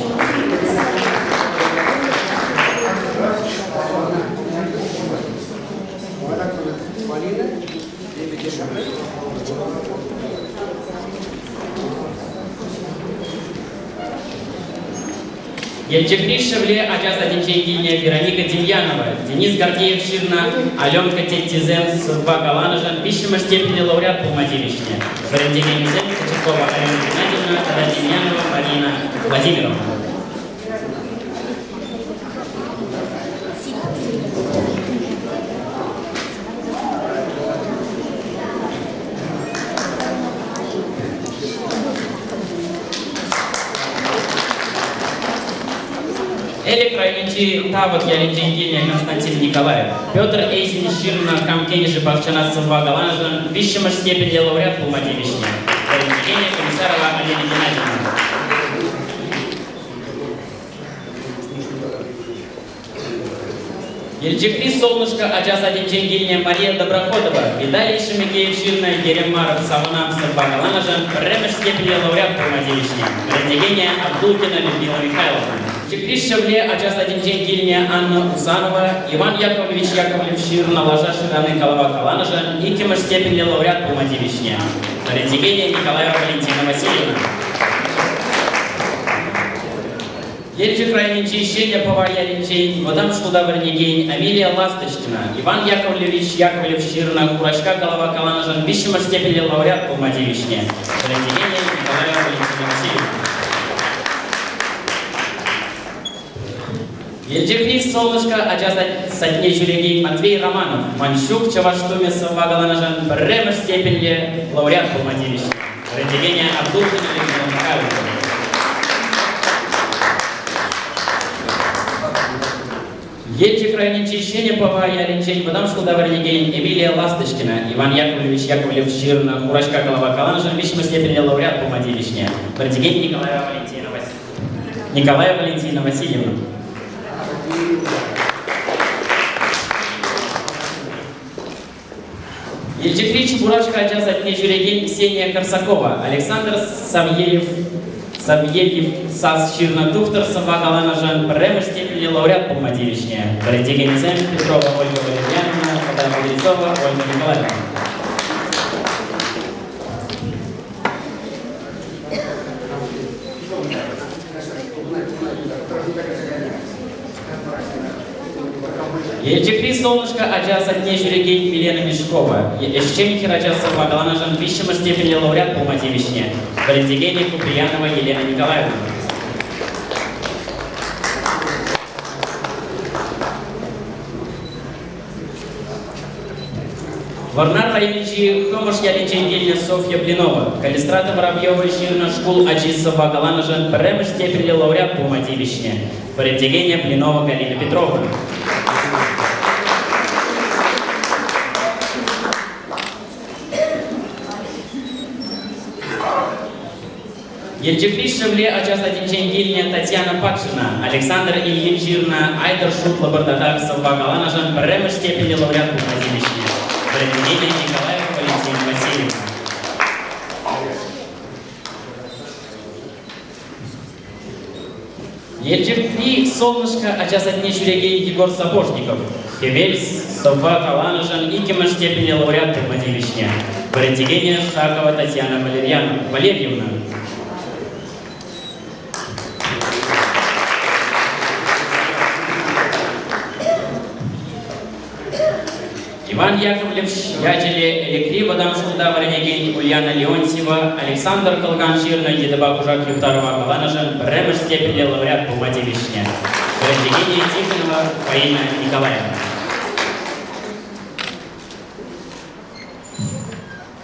Ельчикри Шевле Аджаза Динчейгиня Вероника Демьянова, Денис Гордеев Ширна, Аленка Теттизен Сова Галанажан, пищема степени лауреат по Матилишне. Варендегения Зен Кочакова Алена Геннадьевна, Тада Демьянова Марина Владимировна. Электрайничи Тават Ялинчейгиня Константин Николаев, Петр Эйзин Ширна Камкениши Бахчана Сова Галанажан, пищема степени лауреат по Матилишне. Варендегения Комиссарова Алена Геннадьевна. Ельчикри солнышко Аджаза Динчейгиня Мария Доброходова, Виталий Шемикеев Ширна Еремаров Саванам Сова Галанажан, премеш степени лауреат по Матилишне. Варендегения Абдулкина Людмила Михайловна. Ельчикри Шевле Аджаза Динчейгиня Анна Усанова, Иван Яковлевич Яковлев Ширна Ложа Шираны Калава Каланажан, Икимаш степени лауреат по Матилишне. Варендегения Николаева Валентина Васильевна. Ельчик Райничи, Щеня Паварья Линчей, Вадам Шкуда Варенегень, Амилия Ласточкина, Иван Яковлевич Яковлев Ширна, Курачка Голова Каланажан, высшема степени лауреат по Матилишне. Варенегения Николаева Валентина Васильевна. Ельчик солнышко, Аджаза Сатне Жюлегей Матвей Романов, Манчук Чаваштуме Сова Галанажан, премеш степени лауреат по Матилишне. Варенегения Абдулкина Людмила Михайловна. Ельчик Райничи, Щеня Паварья Линчей, Вадам Шкуда Варенегень, Эмилия Ласточкина, Иван Яковлевич Яковлев Ширна, Курачка Голова Каланажан, высшема степени лауреат по Матилишне. Варенегень Николая Валентина Васильевна. Ельчикри Чебурашка Аджаза Днежурегень Ксения Корсакова, Александр Савьев Сас Ширна Тухтер Сова Галанажан, премеш степени лауреат по Матилишне. Варендегения Зен Петрова Ольга Валерьяновна, Вода Кудрецова Ольга Николаевна. Ельчикри солнышко Аджаза Днежурегень Милена Мешкова, Эшченихи Раджаза Сова Галанажан, высшема степени лауреат по Матилишне. Варендегения Куприянова Елена Николаевна. Варнар Райничи Хомаш Ялинчейгельня Софья Блинова, Калистрата Воробьева Ширна Шкул Аджиз Сова Галанажан, премеш степени лауреат по Матилишне. Варендегения Блинова Галина Петровна. Ельчикриш Шевле Ачас Адинченгильня Татьяна Пакшина, Александр Ильин Жирна, Айдар Шутла Бардадак, Салва Галанажан, Бремеш степени лауреат Бухазилищня, Валентина Николаев, Валентин Васильев. Ельчикри Солнышко Ачас Адинчурегей Егор Сапожников, Хевельс, Салва Галанажан, Икимаш степени лауреат Бухазилищня, Валентина Шакова Татьяна Валерьевна. Иван Яковлевич Ячеле Элекри Вадам Шулда Варенегень Ульяна Леонтьева, Александр Колган Жирна, Едеба Кужак Юктарова Галанажан, Бремеш степени лауреат Буматевичня, Варенегения Тихонова Фаина Николаевна.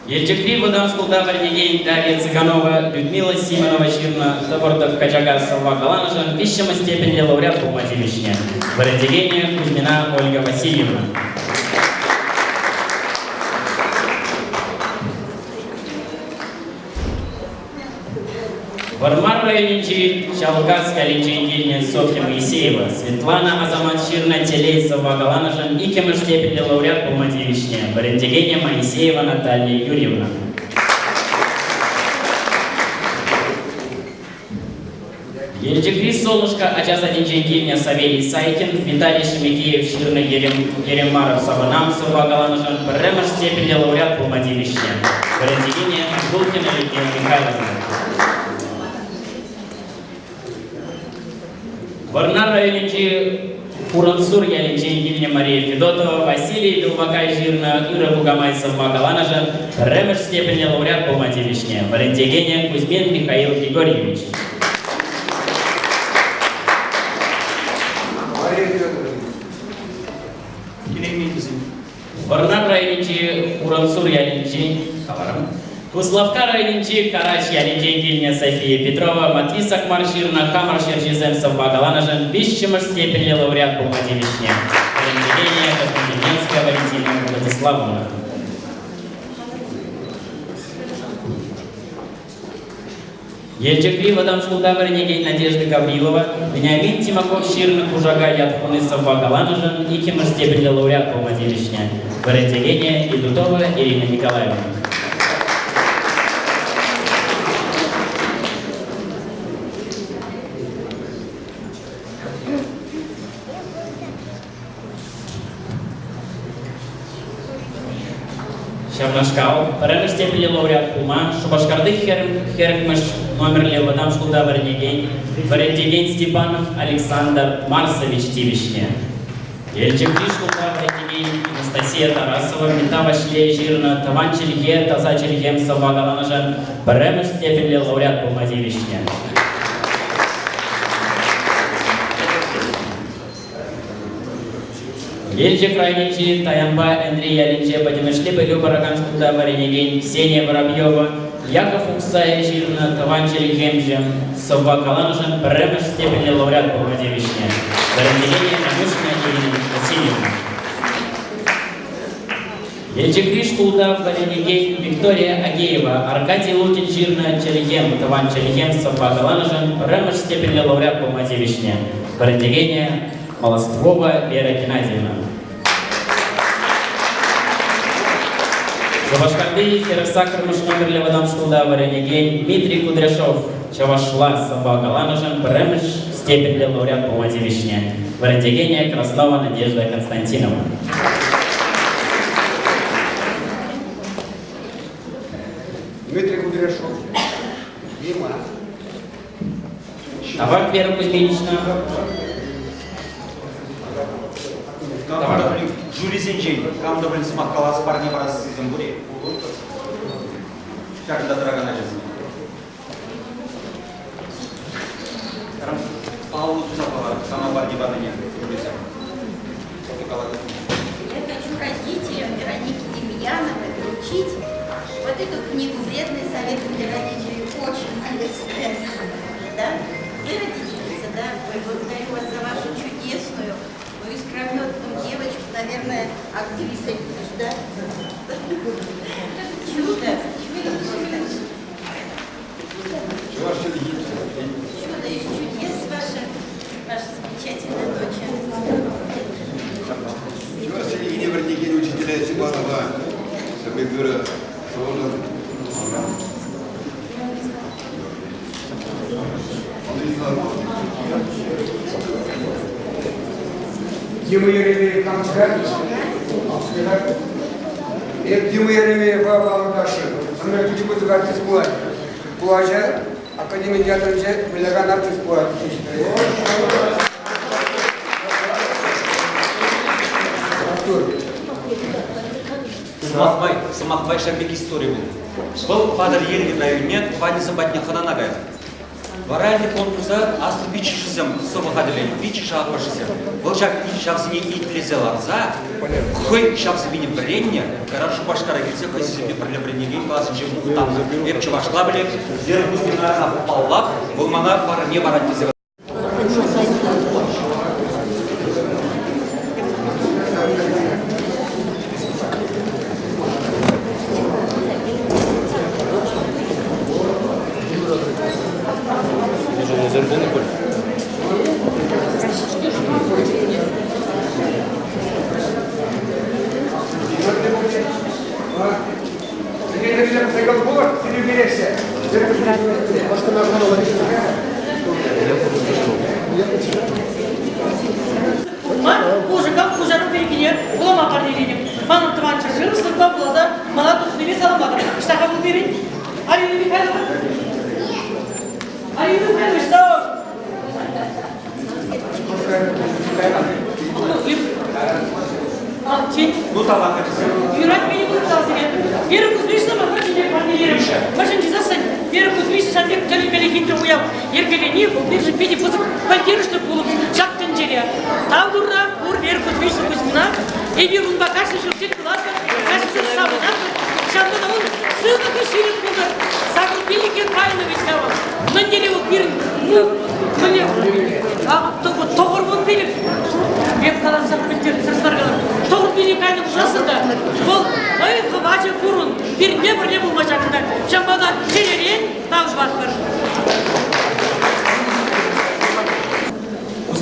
Ельчикри Вадам Шулда Варенегень Дарья Цыганова, Людмила Симонова Жирна, Забордов Качага Салва Галанажан, Висшема степени лауреат Буматевичня, Варенегения Кузьмина Ольга Васильевна. Вармар Районичи, Чалгасская Личингильня Софья Моисеева, Светлана Азамат Ширна, Телейсова Галанажан, Икимаш степени лауреат Буматевичня, Варентигения Моисеева Наталья Юрьевна. Ельчикри Солнышко, Ачас Адинченгильня Савелий Сайкин, Виталий Шемикеев Ширна, Еремаров Саванам, Сова Галанажан, Бремеш степени лауреат Буматевичня, Варентигения Булкина Людмила Михайловна. Варнар Районичи Фурансур Ялинченгильня Мария Федотова, Василий Белбакай Жирна, Ира Бугамайцев Галанажан, Ремеш степени лауреат Буматевичня, Валентигения Кузьмин Михаил Григорьевич. Варнар Районичи Фурансур Ялинчи Куславка Районичи Карач Ялинченгильня София Петрова, Матвис Акмар Ширна, Хамар Шерчиземцев Галанажан, Висшема степени лауреат Буматевичня, Валентигения Костянтиненская Валентина Владиславовна. Ельчикри Вадам Шулда Варенегей Надежда Гаврилова, Вениамин Тимаков Ширна Кужага Ятхунысов Галанажан, Икимаш степени лауреат Буматевичня, Валентигения Идутова Ирина Николаевна. Шавнашкал, Ремеш степени лауреат Пума, Шубашкарды Херкмеш, номер Левадам Шулда Варенегей, Варентигень Степанов Александр Марсович Тивишня. Ельчикри Шулда Варенегей, Анастасия Тарасова, Митава Шлей Жирна, Таван Чельге, Таза Чельгем Сава Галанажан, Ремеш степени лауреат Пума Тивишня. Ельчик Райничи, Таянба, Андрей Ялинче, Падимешлипа, Люба Раганшкуда, Варенегень, Ксения Воробьева, Яков Уксая Жирна, Таванчели Гемжем, Сова Галанажан, Ремеш степени лауреат Буматевичня, Варенегения Намушина Ирина Васильевна. Ельчикри Шкулда, Варенегей, Виктория Агеева, Аркадий Лукин Жирна, Челигем, Таванчели Гем, Сова Галанажан, Ремеш степени лауреат Буматевичня, Варенегения Молоствова Вера Геннадьевна. Забашкарды Херексакармыш номер Левадам Шкулда Варенегей, Дмитрий Кудряшов, Чавашла Саба Галанажан, Бремеш степень лауреат Буматевичня, Варенегения Краснова Надежда Константиновна. Дмитрий Кудряшов. Дима. Табак Вера Кузьминична. Жюли Зинчей, там добрый смак калас парни раз из Замбури. Как это дорого начать? Паулу Цапова, сама парни банане. Я хочу родителям Вероники Демьяновой вручить вот эту книгу «Вредные советы для родителей». Очень нравится. Да? Вы родительница, да? Ой, благодарю вас за вашу чудесную, искрометную девочку, наверное, актрисой будешь, да? Чудо, чудо просто. Yine bir учителя Чебанова, Сабегура, Солон, Дима Еремеев нам скажет. Дима Еремеев Абалдаши. Она будет артист Плажа, Академия театра Миляган артист Сымақбай шәмбек история бұл. Бұл падар елгі районне Ваниса Батняхананагай. Варайны конкурса асыл бичі шызым сывыға ділен, бичі шағыма шызым. Бұл шағсыне итлезе ларза, қой шағсыбіне біренне, қарашу башқара келсе, қой сізімде бірлі-бірінеген класын жем мұқтамды. Еп чывашла білек, зер бұзгына паллап, бұл мана бары не барат кезі.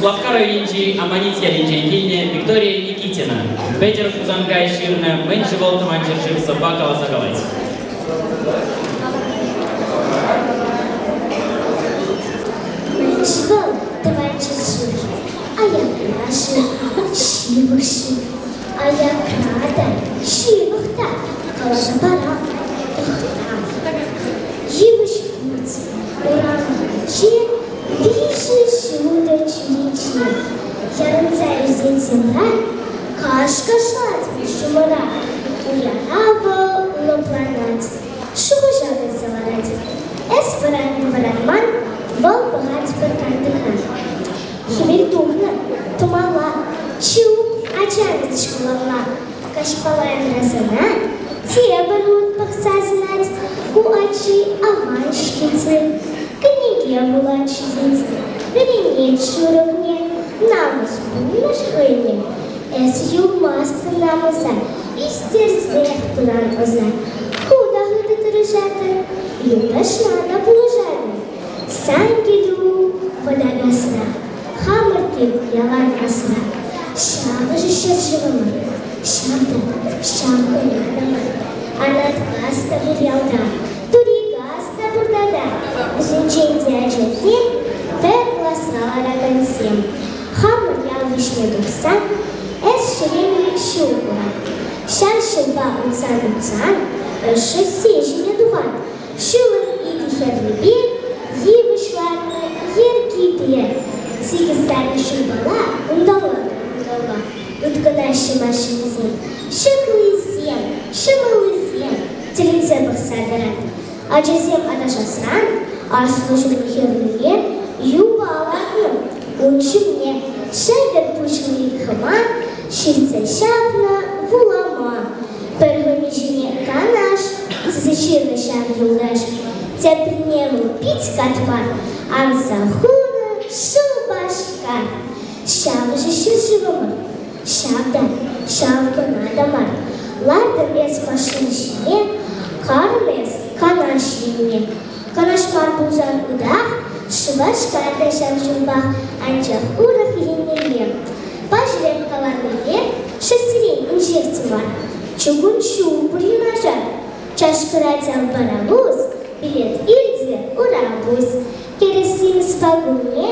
Славка райончи Аманитья Линчайкильне Виктория Никитина. Петер Кузангай Ширна, меньше волтом одержим собака заговать. Меньше волт, товарищи жир, а я краши, шивыши, а я крада, шивахта, колоса пора, живыш путь, уран, чир, виши, шуда, чуличи, ярынцай земля, кашка шлать, шумара, уярава, лопланать, шубажага заларать, эсперан варанман, вол багать баркандыхан. Химель тухна, тумала, чу, аджанточку лала, кашпалаем разана, те барут пахсазнать, у очи аваншкицы, книги была чудить, гринет шуровне, намус наш хыне, эс юмаст намаза, истерзех план оза, худа хыды тырыжаты, юнаш надо положать. Сангиду водогасна, хамарки ялан асна, шаба же шержевама, шамда надама, анат гаста бурялда, тури гаста бурдада, зинчен дяджазе, пекла сала рагансем, хамар ял вишне духсан, эс шеремли шургура, шан шелба уцан, эши сежине духан, шулан иди херлибе, Евышларны ергипе, цигиздарны шубала, ундала, уткадащи машинзем, шымылызем, телинзе бахсадарат, аджазем адашасран, аслужын херлибе, юбаларны, унчимне, шайвер пучный хама, шильце шапна, вулама, пергамижине канаш, зачирный шаг юлдаш, Теплиневу пить котва, а в захуна шубашка. Шав же шишивама, шавда, шавка надамар. Лардам без машиншине, кармес канашине. Канашмар бузан удах, шубашка да шавжумбах, анчах урах енеле. Пажлем каланеле, шеси бар. Чугун шубр юнашар. Чашкыратял паровоз, билет ирде урабуз. Керосин с вагоне,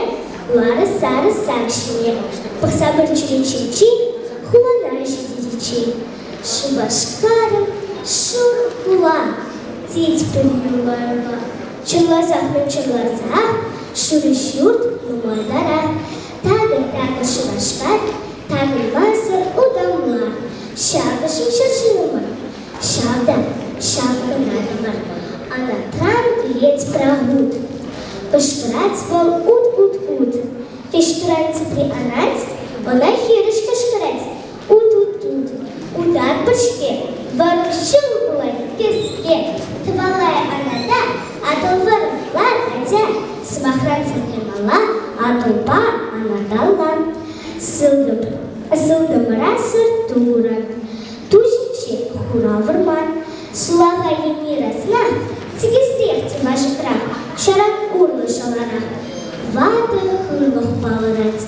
лары сары сакшине. Пахсабыр чуричинчи, хуана жидиричи. Шубашкарым, шуркула, теть приюларова. Чырлазах мен чырлазах, шуры-шурт, мумайдара. Тагыр-тагыр шубашкар, тагыр вазыр удамлар. Шагышын шыршынымыр, шавдан, шавгынадымыр. Ана тран лец прогуд. Пышкырать вол ут-ут-ут. Кешкырать при анать, она хирыш кешкырать. Ут-ут-ут. Удар башке, варшыл булай песке. Твалая анада, атылварылар атя. Смахранца немала, атылпа анадаллан. Сылдымыра сыртура. Тузичи хуравырман. Сулага емирасна, тигестрек тимашкра. Шарак урлы шалара. Вада хырлых балырать.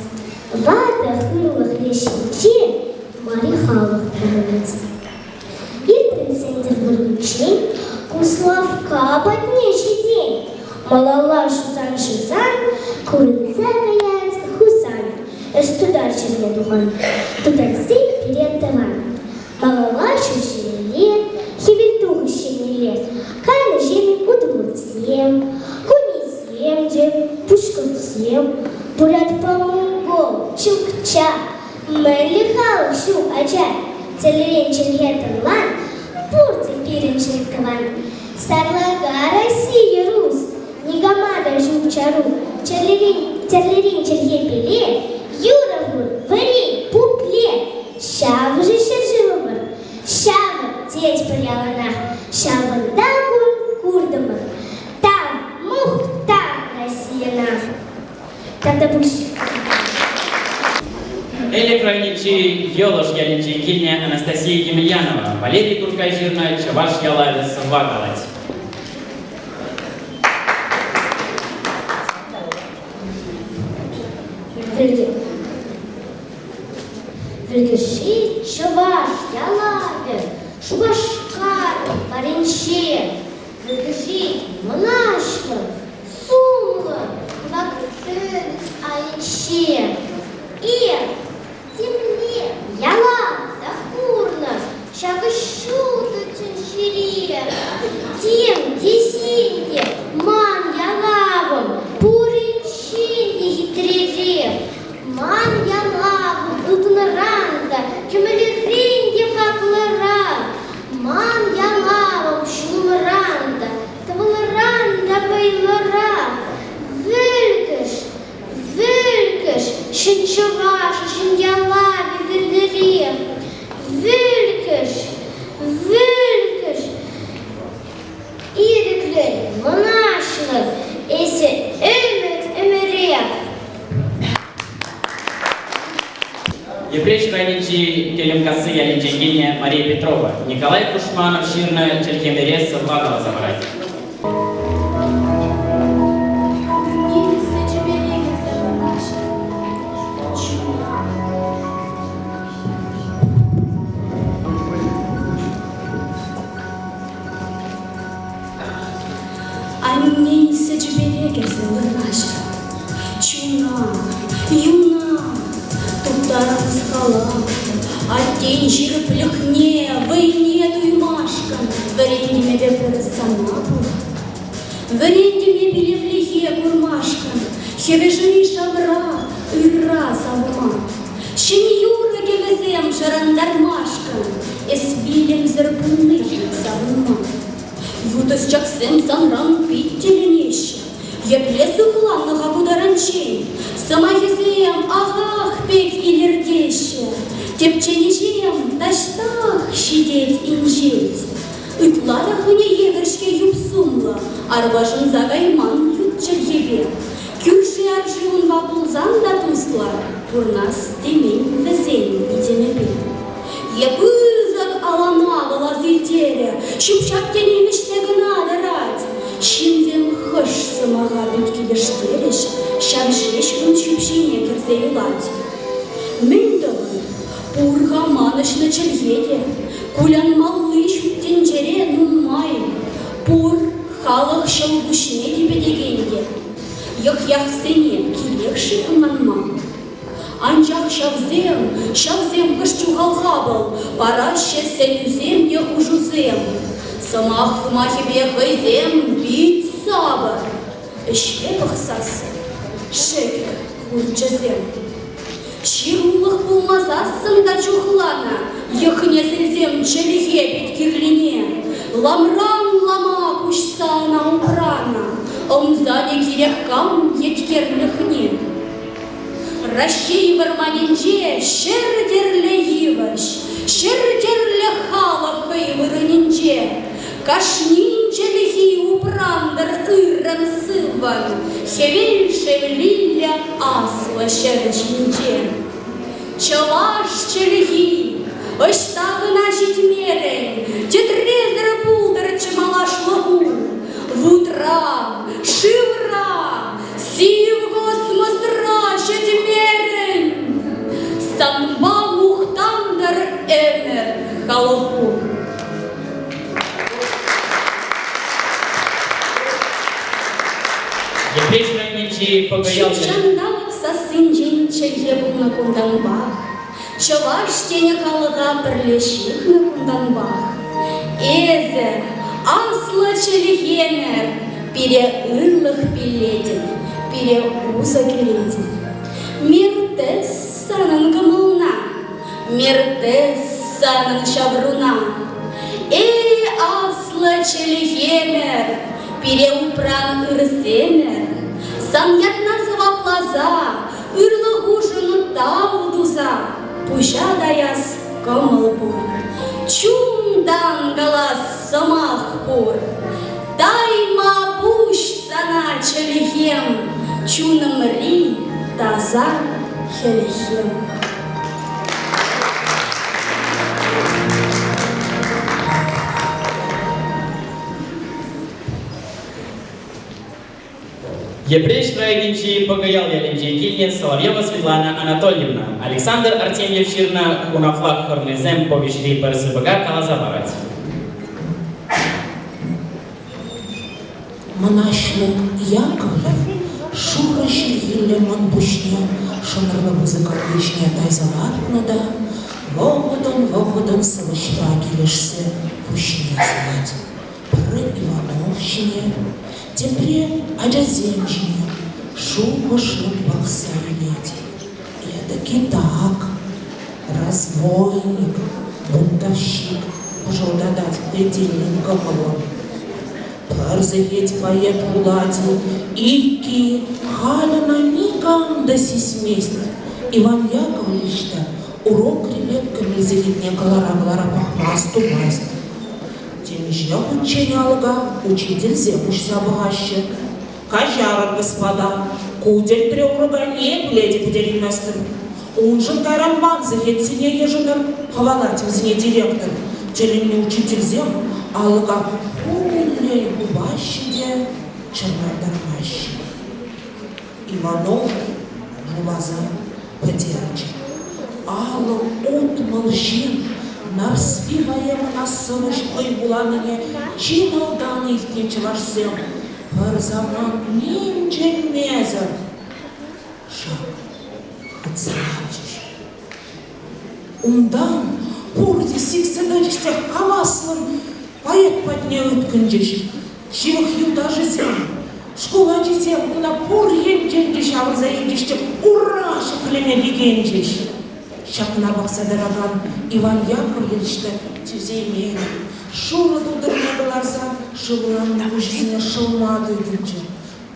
Вада хырлых лешинче. Мари халық көлінет. Иртін сендер бүргіншен, Куславка батнеші день. Малала шузан, курынца гаянц хусан. Эстудар черне духан, тутарсей перед таван. Малала шушереле, хевельтух щенеле. Кайна жеми удмуртсем, кунисем де, пушкотсем. Бурят помогол, чукча. Мэлли халық шу ача, целерен чергетен лан, пурцы пирен черкован. Сарлага Россия Рус, Нигамада жукчару, целерен чергепеле, юрагур, вари, пупле. Шавы же шержилымыр, шавы теть пырялана, шавы дагун курдымыр. Там, мух, там Россияна. Когда пусть. Электроничи Йолош Ялинчи Гильня Анастасия Емельянова, Валерий Туркайжирна, Чаваш Ялавис Вагалать. Вильгеши, Чаваш Ялавис, Шубашкар, Паренче, Вильгеши, Монашка, Сула, Вакрын, Аличе. И земле яла да хурна, шагышу да ченчире. Тем десинде ман ялавым, пуринчинде хитрере. Ман ялавым дуднаранда, кемелеринде хаклара. Ман ялавым шумранда, тавларанда байлара. Вылкыш, шинчаваш, шиньялави, вильдере. Вылкыш, иреклер, монашлы, эсе эмет эмере. Епрещ Райничи Телемкасы Ялинчи Гильня Мария Петрова, Николай Кушманов Ширна Чельхемерес Вагала Забрать. Анней сечбелегер зелырнашыр. Чуна, юна, туптарымыз қалам. Аттен жиріплікне, войне туймашкан. Варендеме беплері сана бұл. Варендеме белевліге курмашкан. Хевежіні шавра, үйра савыма. Шыны юры кевезем шарандармашкан. Эсбилем зірпынны савыма. Ютас чаксен санран питтеленеші. Еплесі құланныға бұдаранчен. Самайызем ағақ пек илердеші. Тепченешем таштақ шидет инжет. Үтлада хүне егіршке юпсумла. Арбашын загайман ютчыр ебе. Күрші аржуын вапылзан да тұмслар. Турнас демен візен итемебе. Епызак алана валазылтере, шупшак тенемеште гына дарать. Шиндем хыш сымаға бүткелештереш, шавшеш күн шупшине кірзе юлать. Міндығын, пурға Шаманыш на чельеде, кулян малыш тенджере нумай, пур халах шалгушне дебедегенде. Ях сене килекши уманма. Анчах шавзем кашчугалхабал, параще сенюзем ехужузем. Самах махибе хайзем бит сабар. Эшпепах сасы, шекер хурчазем. Чирулах пулмазасын да чухлана, ехне сельзем челихе бит кирлине. Ламран лама кушсана упрана, омзане кирехкам еткерлихне. Ращей варманинже шердерле йываш, шердерле халах хайвырынинже, кашнинче лихи упрандыр ырран сылван, хевель шевлиля асла шерчинче. Чаваш челихи, оштагына житмерен, тетрезер пулдыр чемалаш лагу, в утра, шивра, сив космосра шетмерен, санба мухтандыр эмер халаху. Чевчандалык сасынжен челье булна кунданбах, чаваш тене халыга бірлеших на кунданбах. Эзе, асла челихенер, пире ырлых пилетин, пире уза келетин. Миртес санын кымылна, миртес санын шавруна. Эй, асла челихенер, пире упран ырсенер, сан ятназыва плаза, ырлы хужыны тавдуза, пуща даяс кымыл бур. Чумдан галас самах пур, тайма пущ сана челихем, чуным ри таза хелихем. Епреш Раевичи Погаял Ялинджи Килья Соловьева Светлана Анатольевна, Александр Артемьев Ширна, Хунафлаг Хорнезем Повишри Персыбага Калазабарать. Монашлы Яковлев, Шура Шильгиле Манбушня, Шонрва музыка Вишня Тайзалатнада, Вогодом Савашпаки лишься Пушня знать. Про Ивановщине, Тепре Аджаземщине, Шуба Шлыпах Савинете. Эдакий так, разбойник, бунтовщик, пошел додать предельным головам. Парзаветь поэт уладил, Ики, Халяна никам да сисмест. Иван Яковлевич-то урок креветками завидне глара пахмасту маст. Темища ученялга, учитель земущся обогащет. Кажарок, господа, кудель треурога не бледи пуделиместер. Он же таранман завет сине еженер, хвалать взне директор. Челемный учитель зем, алга пулей губащиде, чернодармащи. Иванов, глаза, потерячи. Алла отмолжин, нарспиваем нас сынышкой буланыне, чималданы втечевашсем. Парзаман нинчен мезер. Шаг, отзначишь. Ундан, пурди сикседачистер каваслан, поэт подняют кынчиш. Шивах юдажи зем. Школа дизем, куна пур ендендиш, а заедиште, ура, шаклеме легендиш. Шакна баксадараган Иван Яковлевич-то тюземея. Шура дудырна глаза, шулан на жизни шулмаду идинче.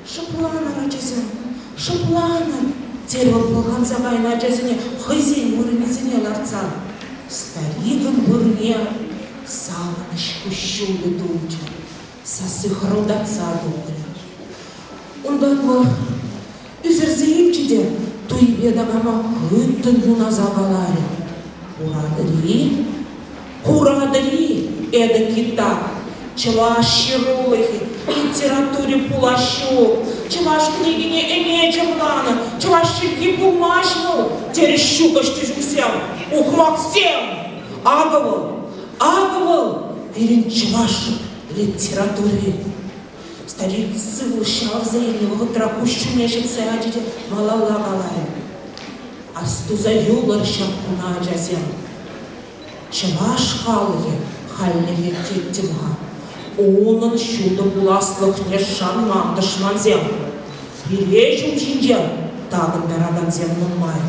Шаплана рачезен, шаплана. Тервал пылган загай на джазине, хызень мурынезине ларца. Стариган бурне, салыныш кущулы дуча. Сасыхрылдаца дудыря. Ундан был үзерзеевчиде, туйбедагама хыттын юна загалари. Курадыри, эда кита, чела щирулыхи, литературе пулащу, Чеваш княгиня Энеджевлана, чеваш щеки бумажну, терещука штыжусям, ухмак всем, аговал, ирин чеваш литературе. Старик сылышал за его трапущу нежице адиде малала галая. Астуза юлар шапкуна аджазем. Чеваш халые, хальневе теттимга. Onun şurada bulaslık ne şanman dışman zem. Birleşim şimdi dağındaradan zemnin may.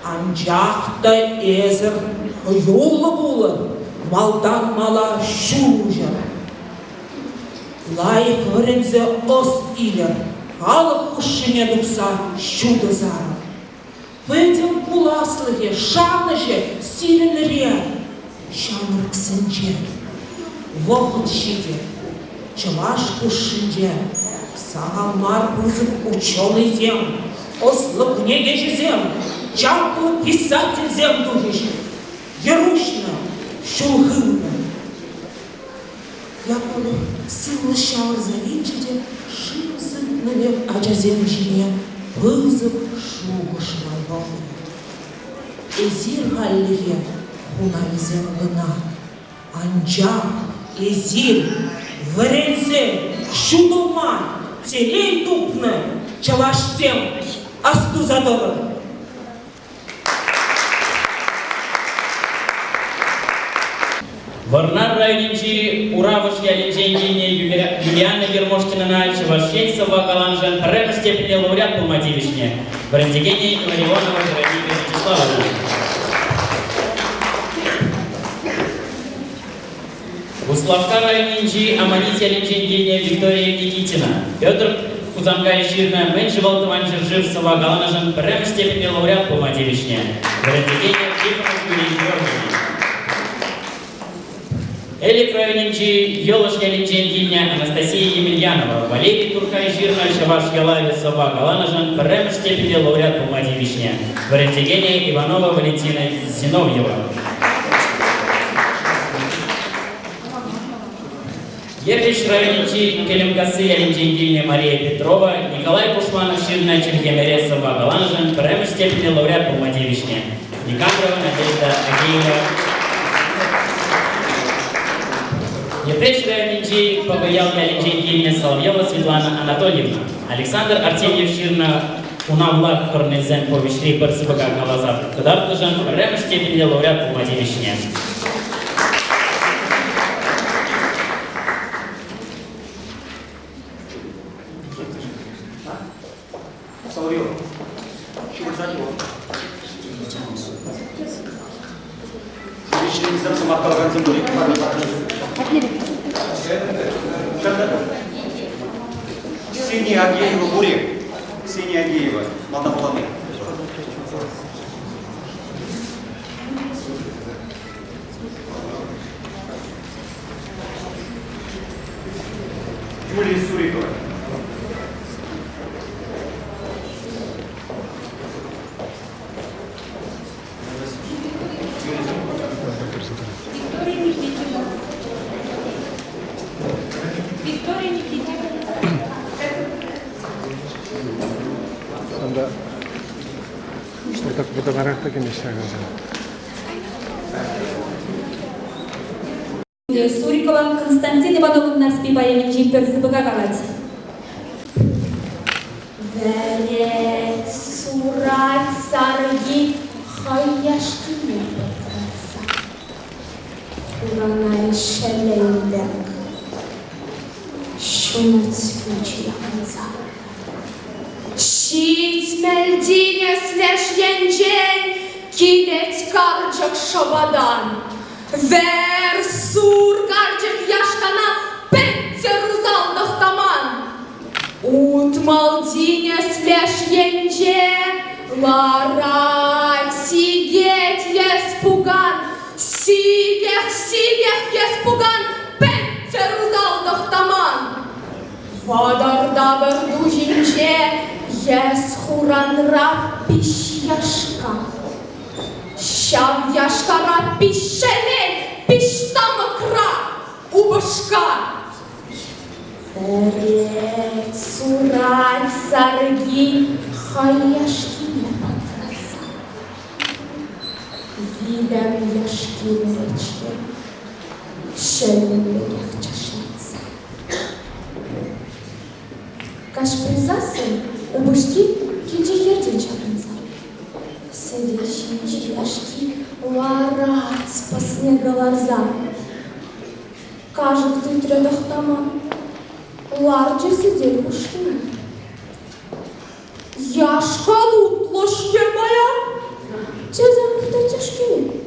Ancak da ezer yolu bulur. Maldan mala şurca. Layık öğrenze os iler. Halık kuşine duksa şurada zarı. Pöydüm bulaslığı şanıcı silinriye. Şanırk sence. Вохот щите, чевашку шинже, сагалмар бузык ученый зем, ослы княгечи зем, чаплы писатель зем духиш, ярушно, шулхылно. Яковлев сылы шавр завинчите, шимсы навек аджазем жине, бузык шугушна вохот. Эзир галлеге, хунавизем гына, анчах, Ezir, vărențe, șudulman, țelei dupnă, celaștem, astuzador. Варнар районинчи уравыш ялинченгине Юлиана Ермошкина Чевашейцева Каланжан рэп степени лауреат по мотивишне. Брендигене Иварионова Вероника Вячеславовна. Уславка районинчи аманить ялинченгине Виктория Никитина. Петр Кузамка-Иширна меньше волтованчи Живцева Каланжан рэп степени лауреат по мотивишне. Брендигене Тихонов Юрий Георгиевич. Элик районинчи Ёлыш ялинченгине Анастасия Емельянова, Валерий Турка-Иширна Чаваш Ялависова Галанажан рэп степени лауреат по мотивишне. Брендигене Иванова Валентина Зиновьева. Ергич районинчи Келемкасы ялинченгине Мария Петрова, Николай Кушманов Ширна Черхемересова Галанажан рэп степени лауреат по мотивишне. Никандрова Надежда Агеева. Ефреч районинчи Паваял ялинченгине Соловьева Светлана Анатольевна. Александр Артемьев Ширна Унавлак Хорнезен Повишри Барсыбака Калазар Кадартажан рэп степени лауреат по мотивишне. Ксения Агеева Бурик. Ксения Агеева, Мадамланы. Юлия Сурикова. Сурикова Константин Ивановна співає Персибака Галаті. Верет сурат сарги хаяшки не петраса. Уранай шелейдек. Шумат свічі янца. Щиць мельдиня свеж янджень, кінець карджак шабадан. Ver sur karcık yaşkana petse ruzal dohtaman. Ut maldine sveş yence Larat siget jespugan. Sigeh jespugan petse ruzal dohtaman. Vadarda verdu jince jes huran rappiş yaşka. Şav yaşkara pişşenin, piştamı kra, u bışka. Эрет, сурать, сарги, хаяшки не потраса. Видам яшки речки, шелем чашница. Каш призасын, убышки кинчи ерден чапынса. Сидящие яшки ларат спасне галарза. Кажет ты тредохтама, ларче сидел ушкина. Яшка лут ложке моя, тезем кто тяжкини.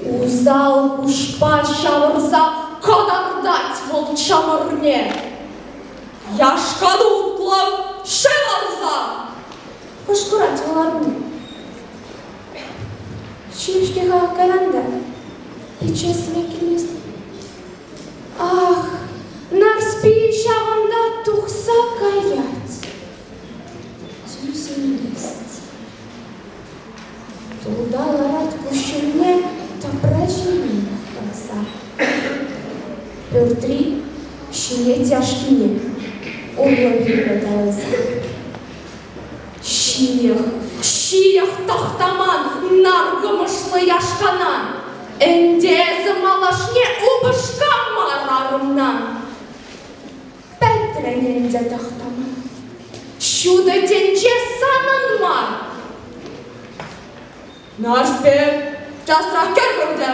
Узал ушпа шаварза, кадар дать волчамарне. Яшка лут лав шеварза, кошкурать валарне. Щипшкига каранда, печесме килест. Ах, нарспи шаванда тухса каять. Тюзен лист. Туда ларат кущуне, та прачине такса. Пёртри, щине тяжкине, уловили далаза. Щиях тахтаман, наргамышлы яшканан. Эндезі малашне убышка марарымнан. Пәтрәненде тахтаман. Шуды денже санын мар. Нарспе, жасырақ кер көрді.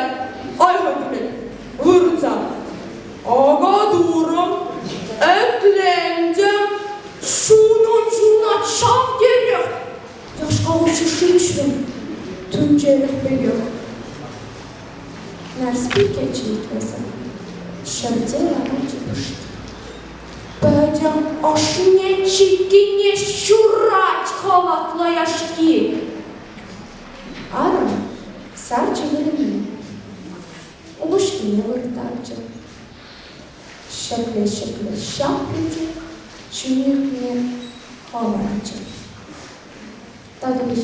Айға күлін, вырынса. Ага дурым, әплендім. Шунын жуна чап керек. Яшқа ұшы шишвім, түнжелік бегер. Нарспи кечитлесен, шардела рачи пышты. Пойдем ошне чикине щурать халатлы яшки. Арам сарчы гелемне, убышкине выртарчы. Шекле-шекле шапнете, чуникне халарчы. Тадымыш.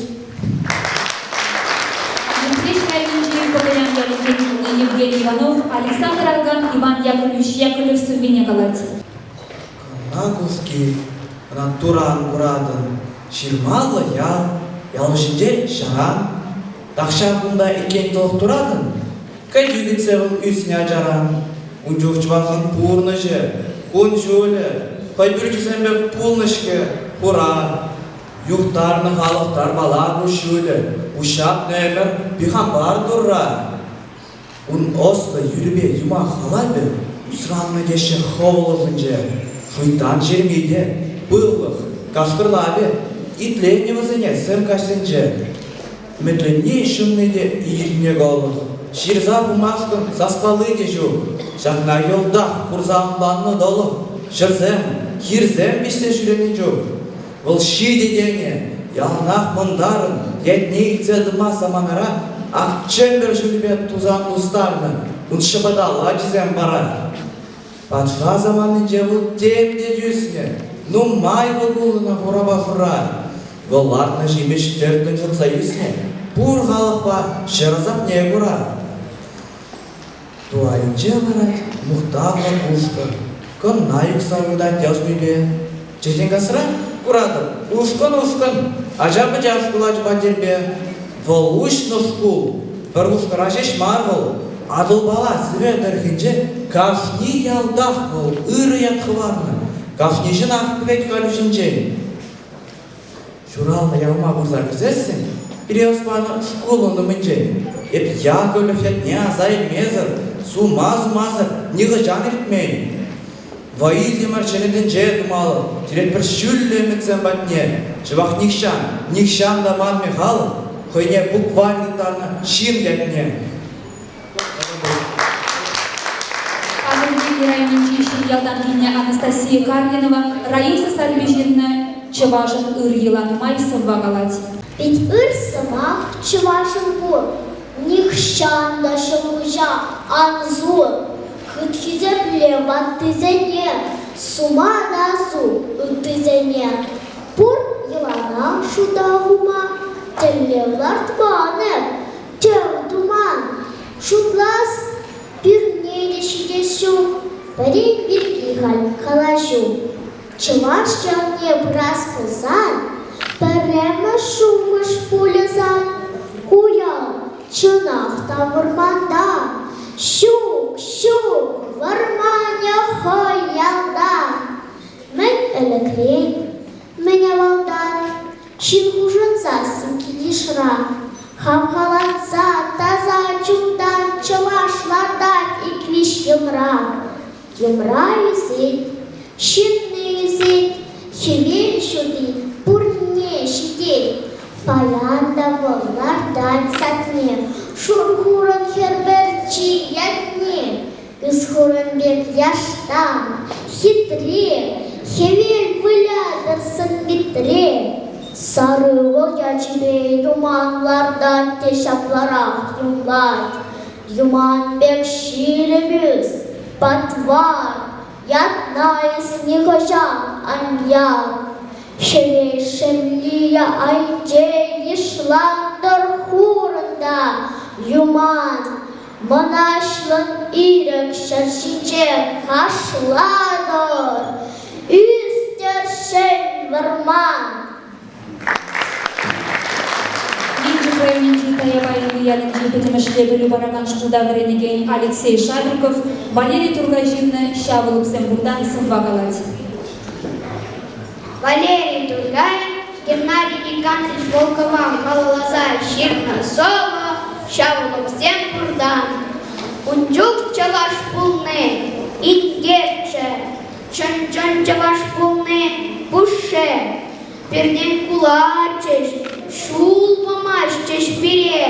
Евгений Иванов, Александр Алган, Иван Яковлев Сувине Галати. Нагузки, Туран Курадын, Ширмалы ялышынже шаран, тақша бұнда екен толық тұрадын, кәй югітсевіл үсіне ажаран, ұнжуқчывағын пұрныжы, күн жөлі, қай бүркізембе пұлнышке, пұра, юқтарны халықтар бала күшілі, ұшақ нәмір, бихан бар дұрра. Он ослы юрбе юма халабе, усранны деші ховылызынже, шуйтан жермейде, бұллық, кашқырлабе, итлені візіне сім кашсынже. Үмітленне шынныде иіріне қалық, ширза бұмашқын сасқалы де жоқ, жақна елда құрзағынланны долық, шырзем, кирзем бішсе жүрені жоқ. Бұл шиде дене, ялнақ мұндарын, етне итседіма саманара, Акчембер жүрбет тузан ұстарны, ұншыбада лачызем бара. Патша заманы жевыл темде жүсіне, ну май бұлғылына ғораба ғыра. Ғыларны жемеш төртін жұтса үсіне, бұр ғалықпа шырызап не ғыра. Туайынче ғыра, мұқтағыр ұшқы, күн найық сарғыда тяж бүйбе. Жетен қасыра, құрадым, ұшқын, ажабы жаш құлач бәдербе. Вол ушны шкул, бір ұшқыра жеш марвыл, адыл бала светерхінже, кашни ялдақ бол, үрі ятқыларны, кашни жын ақпывет көлішінже. Шуралны ялма бұрза күзесін, біре ұспаны шкулынды мүнже, еп я көліфет не азай мезір, су мазы-мазыр, неғі жан етмейін. Ваил демарченеден же думалы, терет бір шүлі үмітсен бәтіне, жывақ никшан да ман мехалы, Хойне буквальнитарны шин гетне. Адыргин районын чешін ялдан кейіне Анастасия Карлинова, Раиса Сарбежинна, Чевашин ыр еланымай сывва галати. Ведь ыр сымақ Чевашин бұр, никшан да шымужа анзур, хытхизеп леват тізене, сума да су үттізене. Бұр елана шуда хума, Теллевлар тбанып, тел туман, шутлас bir neyleşi geçiyor, bari bir игаль калажу. Чуваш жалне брас пузан, перема шумыш пулязан. Куял, чунах та вурманда, щук, варманя хоялда. Мен элекрен, меня валдан, чин хужынса сынкилишра. Хамхаланса таза чундан чавашлардан иклиш юмра. Юмра юзит, шинны юзит, хевен шудит, пурне шидит. Паянда воллардан сатне, шурхурын херберчи ятне. Исхурын бек яштан, хитре, хевел вылядырсын битре. Sarılı geçme yumanlardan teşaplara yumlat. Yuman bek şiirimiz, patvar, yatnayız nihojam anyar. Şevliye ayce yışlandır hurunda yuman. Manaşlın irek şaşıcı kaşladır. Üster şen varman. Алексей Шадриков, Валерий Тургайжинна, Шавы Люксембургдан Сымбагалать. Валерий Тургаев, Геннадий Никандрович Волкова, Малолазай, Ширна, Сова, Шавы Люксембургдан. Унджук чаваш пулны, ингерче, чон чаваш пулны, пуше. Перден кулачеш, шул помашчеш пере,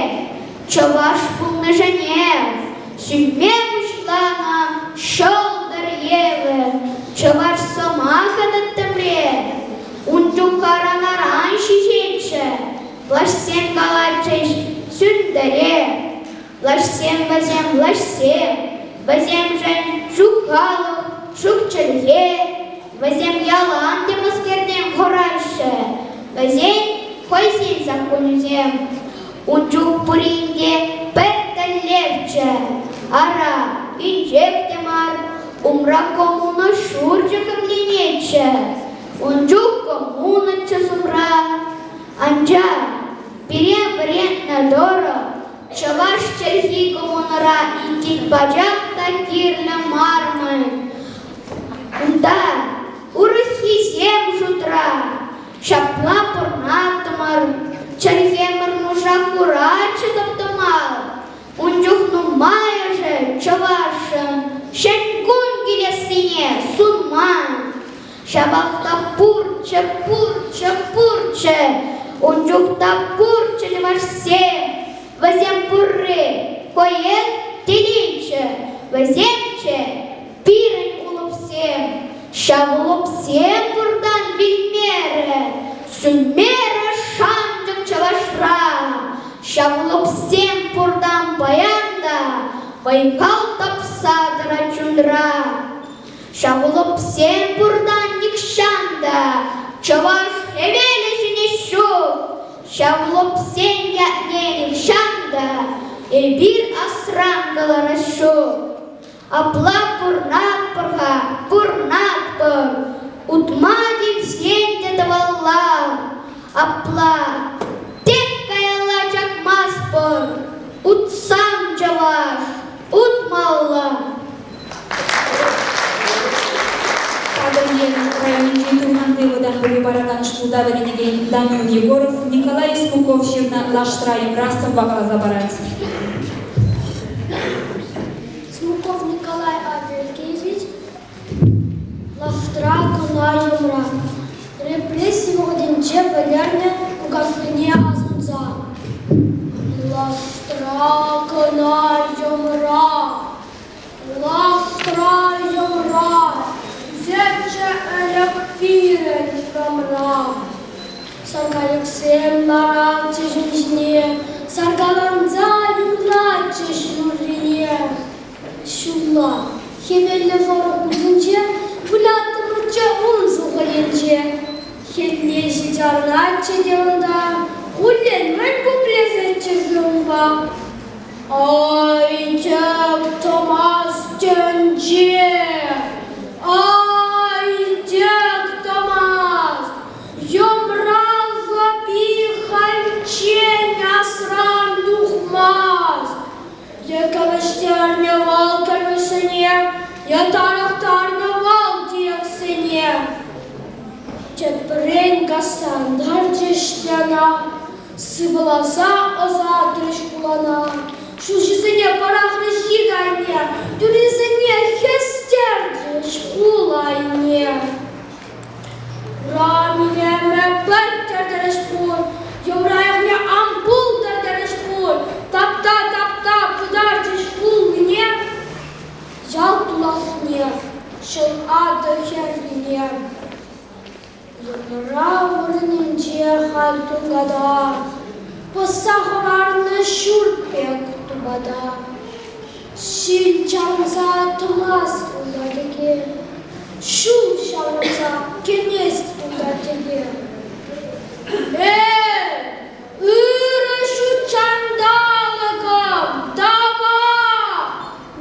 чаваш пулны женев, сюме вышлана, шолдар еве, чаваш самаха даттамре, унчукара наранши женше, плашсем калачеш, сюндаре, плашсем вазем жен шукалых, шукчальге, вазем яланте маскердем хорайше, вазем хойсин законюзем, унчук пуринге перталевче, ара инжектемар, умра комуна шурджиком ленече, унчук комуна часумра, анджа перебрентна дора, чаваш чальхи комунара и кикбаджак такирля мармай. Да, урахи зем жутра, шапла порнатомар, чархемар нужа курача доптомал, унджухну мая же чавашен, шенкун гилясине сунман, шабахта пурче, унджухта пурче левашсе, вазем пурре, коен телинче, ваземче, пирень улупсем, шавулупсем бурдан вильмере, сюмера шанджак чавашра, шавулупсем бурдан баянда, вайкал тапсадра чундра, шавулупсем бурдан никшанда, чаваш хевеле сюнешу, шавулупсем ятне никшанда, и бир асран галарашу. Апла пурнатпыр, утмадим сенде тавалла, апла теккаяла чакмаспыр, утсам чаваш, утмалла. Данил Егоров, Николай Искуков, Ширна, Лаштраем, Растом, Бакала забарать. Смуков Николай Адельгевич, Лаштра Кона Юмра. Репрессии Владимир Валерня, Угафлине Азунза. Лаштра Кона Юмра. Лаштра Юмра. Зече электирен камра. Саркаяк нараче женщине, саргаланза юрлаче шнурине. Шула, хевелле форок узунче, вулятты мурче унзу халенче. Хелле жиджарначе деунда, хулен мен куплезече зумба. Ай, чек Томас Тенче, Каваштарны вал кәрмешіне, ятарақтарны вал диексіне. Тепрен кастандар жештяна, сыбыласа оза трышкулана. Шушисыне парахны жигайне, дүризыне хестер жешкулайне. Раминеме бәттер дәрішпур, еврайғне ампул дәрішпур. Тапта, пыдар жешкулыне, жал туласыне, шыл ады херлине. Евравырнынче хал тунгада, посахарны шурпек тубада. Шил чарымса тумас тулдатеге, шул шарымса кенес тулдатеге. Ыры шу чандалыгым, дава,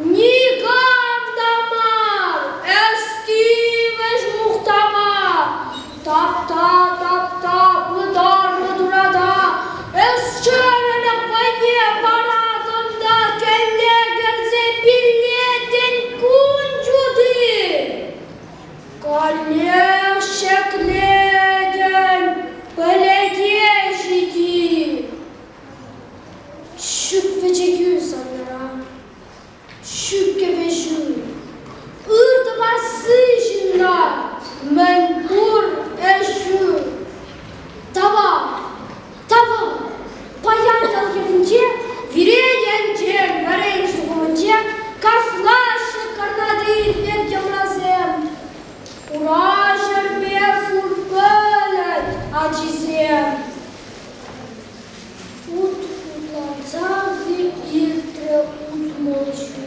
никам дамар, эстивеш мухтама. Тапта, пыдарны дурада, эсчерені войне парадында келле керзе пиллетен күн жуды. Каллех шекледен пілеге жиди. Шүк вежегю санара, шүк кебежу, ырды басы жинна, мен бур эшу. Тава, паян келгенде, вирегенде, варен шугунде, кафлашы карнады илбек ямразем. Ура жерме фурпелет ачизем. Утланцави илтре утмолшу.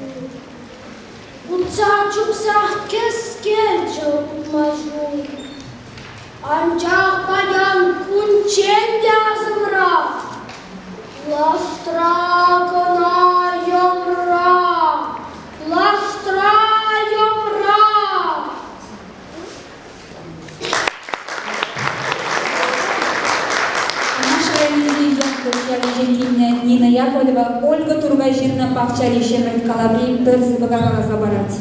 Утса чупсах кескенче утмажу. Анчах паян кунчен язымра. Ластра гына йомра. Ластра йомра. Наша Нина Яковлева, Ольга Тургайжирна Пахчари Шемет Калабри, Перзи Багага Забарати.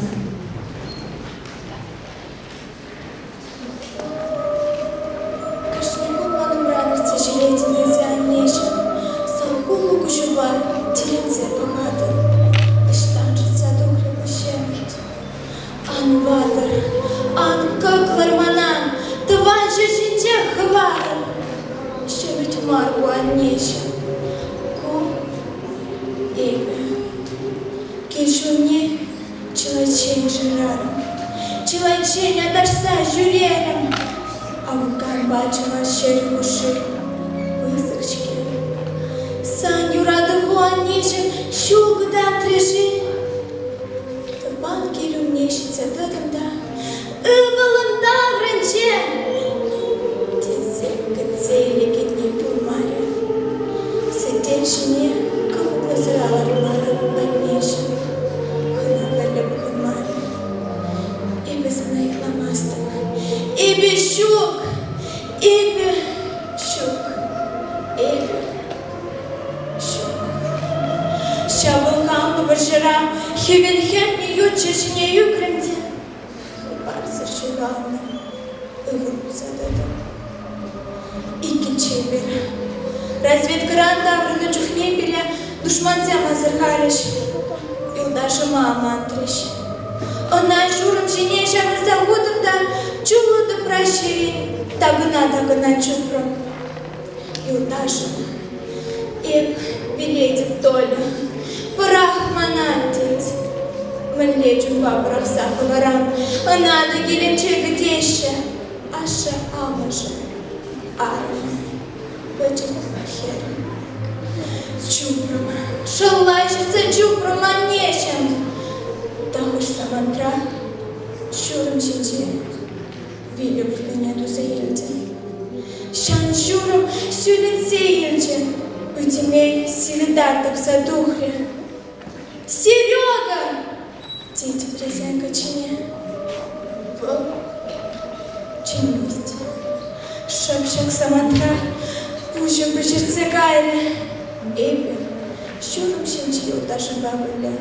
Şunum şimdi yoldaşımda böyle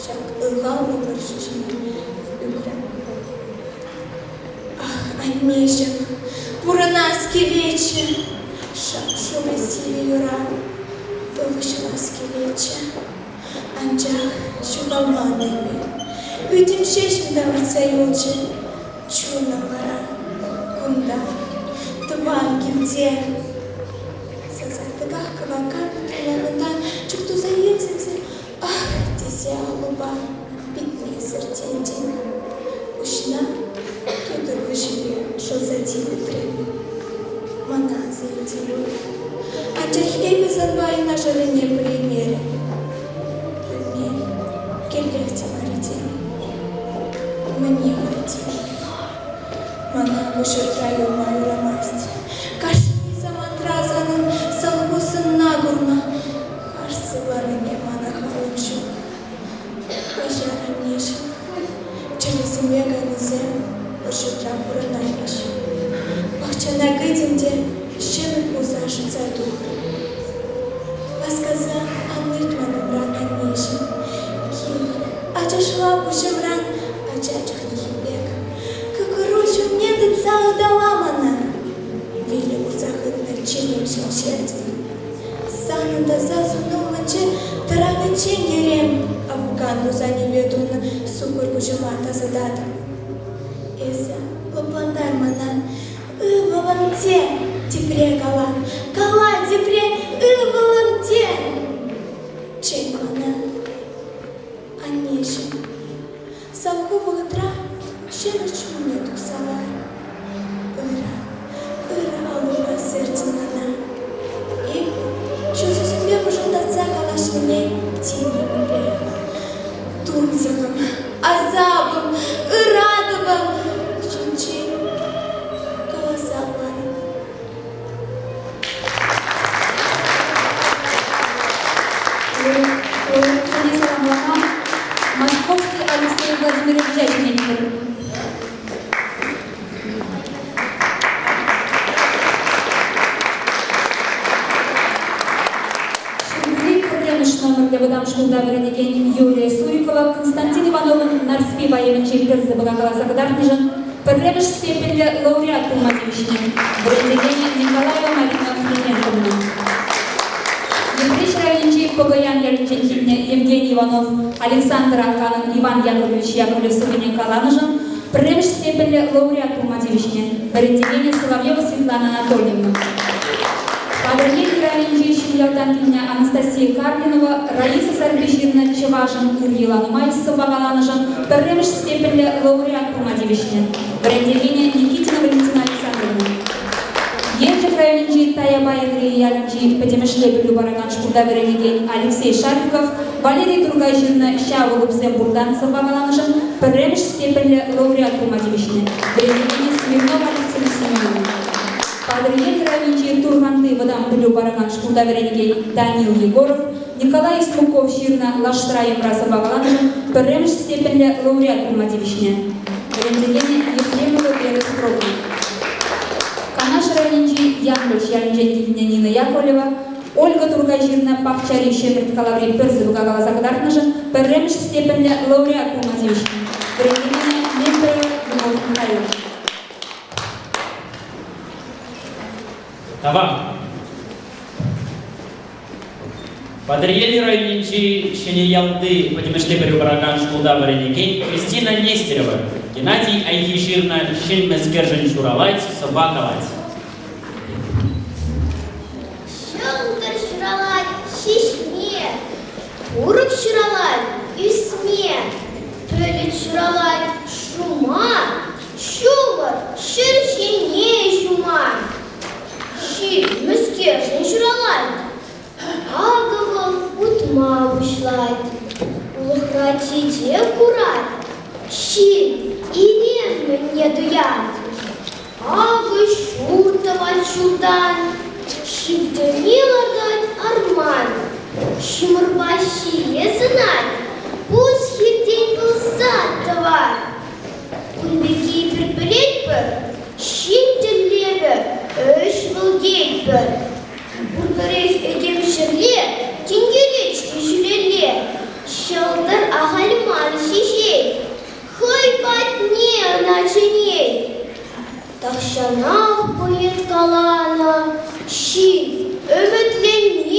şak ılğalma bir şişini ükrem. Ah, anneciğim, burana skeleçi, şak şu vesile yura, dövüşün skeleçi. Ancak şu kalmanemi, bütün şeşimde varsa yolcu, çuğunamara, kunda, duvar gimdiye. Sazardıgah kıvakan tutularından çıktı zayıfsınsı. Ah, dizi alıba, bitmeyi sırtendin. Uşna, kötür vışılı, şo zadili tremi. Mana zayıfsın. Ancak hepimizin bayına жарене примеры. Мне келгенде ариден. Мне хотел. Mana вышираю мою ромасть. Кашни замантразанын салгусына гурма. Харсыларыне мана халымшу. Кажарым неші. Челесіме ганызем. Вышыртра бұрынайыш. Бақчана гыдемде шемік музашы цадух. Сказа, аныртманым рана нежим. Кил, ачашла бушым ран, ачачых нехибек. Кукуручу мне дыца удала мана. Вилли урзахытныр челемшин сердце. Санында зазуну маче, тараны ченгерем. Афганду за небедуны, сукыр бушыма тазададым. Эза, лопландар мана, ывалым те, тепре кала, кала тепре, ывалым те. Чекмана, аннешин, салкова утра, шемышу мне туксала. Ыра алуға сердцемана. И, чужу земле пожалдаться калашныне, тимне мле. Тунзагым, азабым, ырадыбым, чунчи, каласаларым. Московский Алексей Владимирович Жачменьков. Шунгрик Кремеш номерлі бұдам шкулда веренеген Юлия Сурикова, Константин Ивановын Нарспи байымынче перзі бұлағала сағыдарныжын, Пірремеш степенлі лауреат Кулматевичнен, веренеген Николаева Марина Клименковна. Еврейш райончи Погоян Яльченкивне Евгений Иванов, Александр Аканын Иван Яковлевич Яковлев Сувенен Каланыжын, Пірремеш степенлі лауреат Кулматевичнен, веренеген Соловьева Светлана Анатольевна. Падырген райончи Шимьялтанкивне Анастасия Карлинова, Раиса Сарбеширна Чевашин Ильила Нумайсова Галаныжын, Пірремеш степенлі лауреат Кулматевичнен, веренеген Никитина Валентина Александровна. Ержик райончи Таябай Яльчи Петемешле Бараган шкурда веренеген Алексей Шариков, Валерий Тургайжирна Щаволубзем Бурданцева Галаныжын, Пірремеш степенлі лауреат Кулматевичнен, веренеген Смирнова Алексея Семеновна. Падырген райончи Турганты Вадам Бараган шкурда веренеген Данил Егоров, Николай Смуков Ширна Лаштра Емрасова Галаныжын, Пірремеш степенлі лауреат Кулматевичнен, веренеген Ефремова Вера Петровна. Канаш райончи Янлыш Яльченкивне Нина Яковлева, Ольга Тургайжирна Пахчари Шемрит Калаври Перзы Гагала Загдарныжын, Пірремеш степенлі лауреат Кулматевичнен, веренеген Мембер Дмитрий Михайлович. Тавам. Падырели райончи Шене Ялды Петемешле Бараган шкулда веренеген Кристина Нестерова, Геннадий Айгиширна Шельмескержин Шуралать, Собаковать. Шелдыр шуралать шишме, урок шуралать үсме, төлі шуралать шума, шумар шершене шума. Шельмескержин шуралать, аговал утма ушлать, улыхратите аккурат. Щи и мне дуят, агы шуртовать шулдан, щиптанила дать арман, щимурбащие знать, пусть хирдень был сад товар. Кульбеки перпелеть бы, щиптен леве, был гейт бы, бургарех эдем шерле, тенгеречки начиней. Тахшанах поет калана, щи, ömütlenme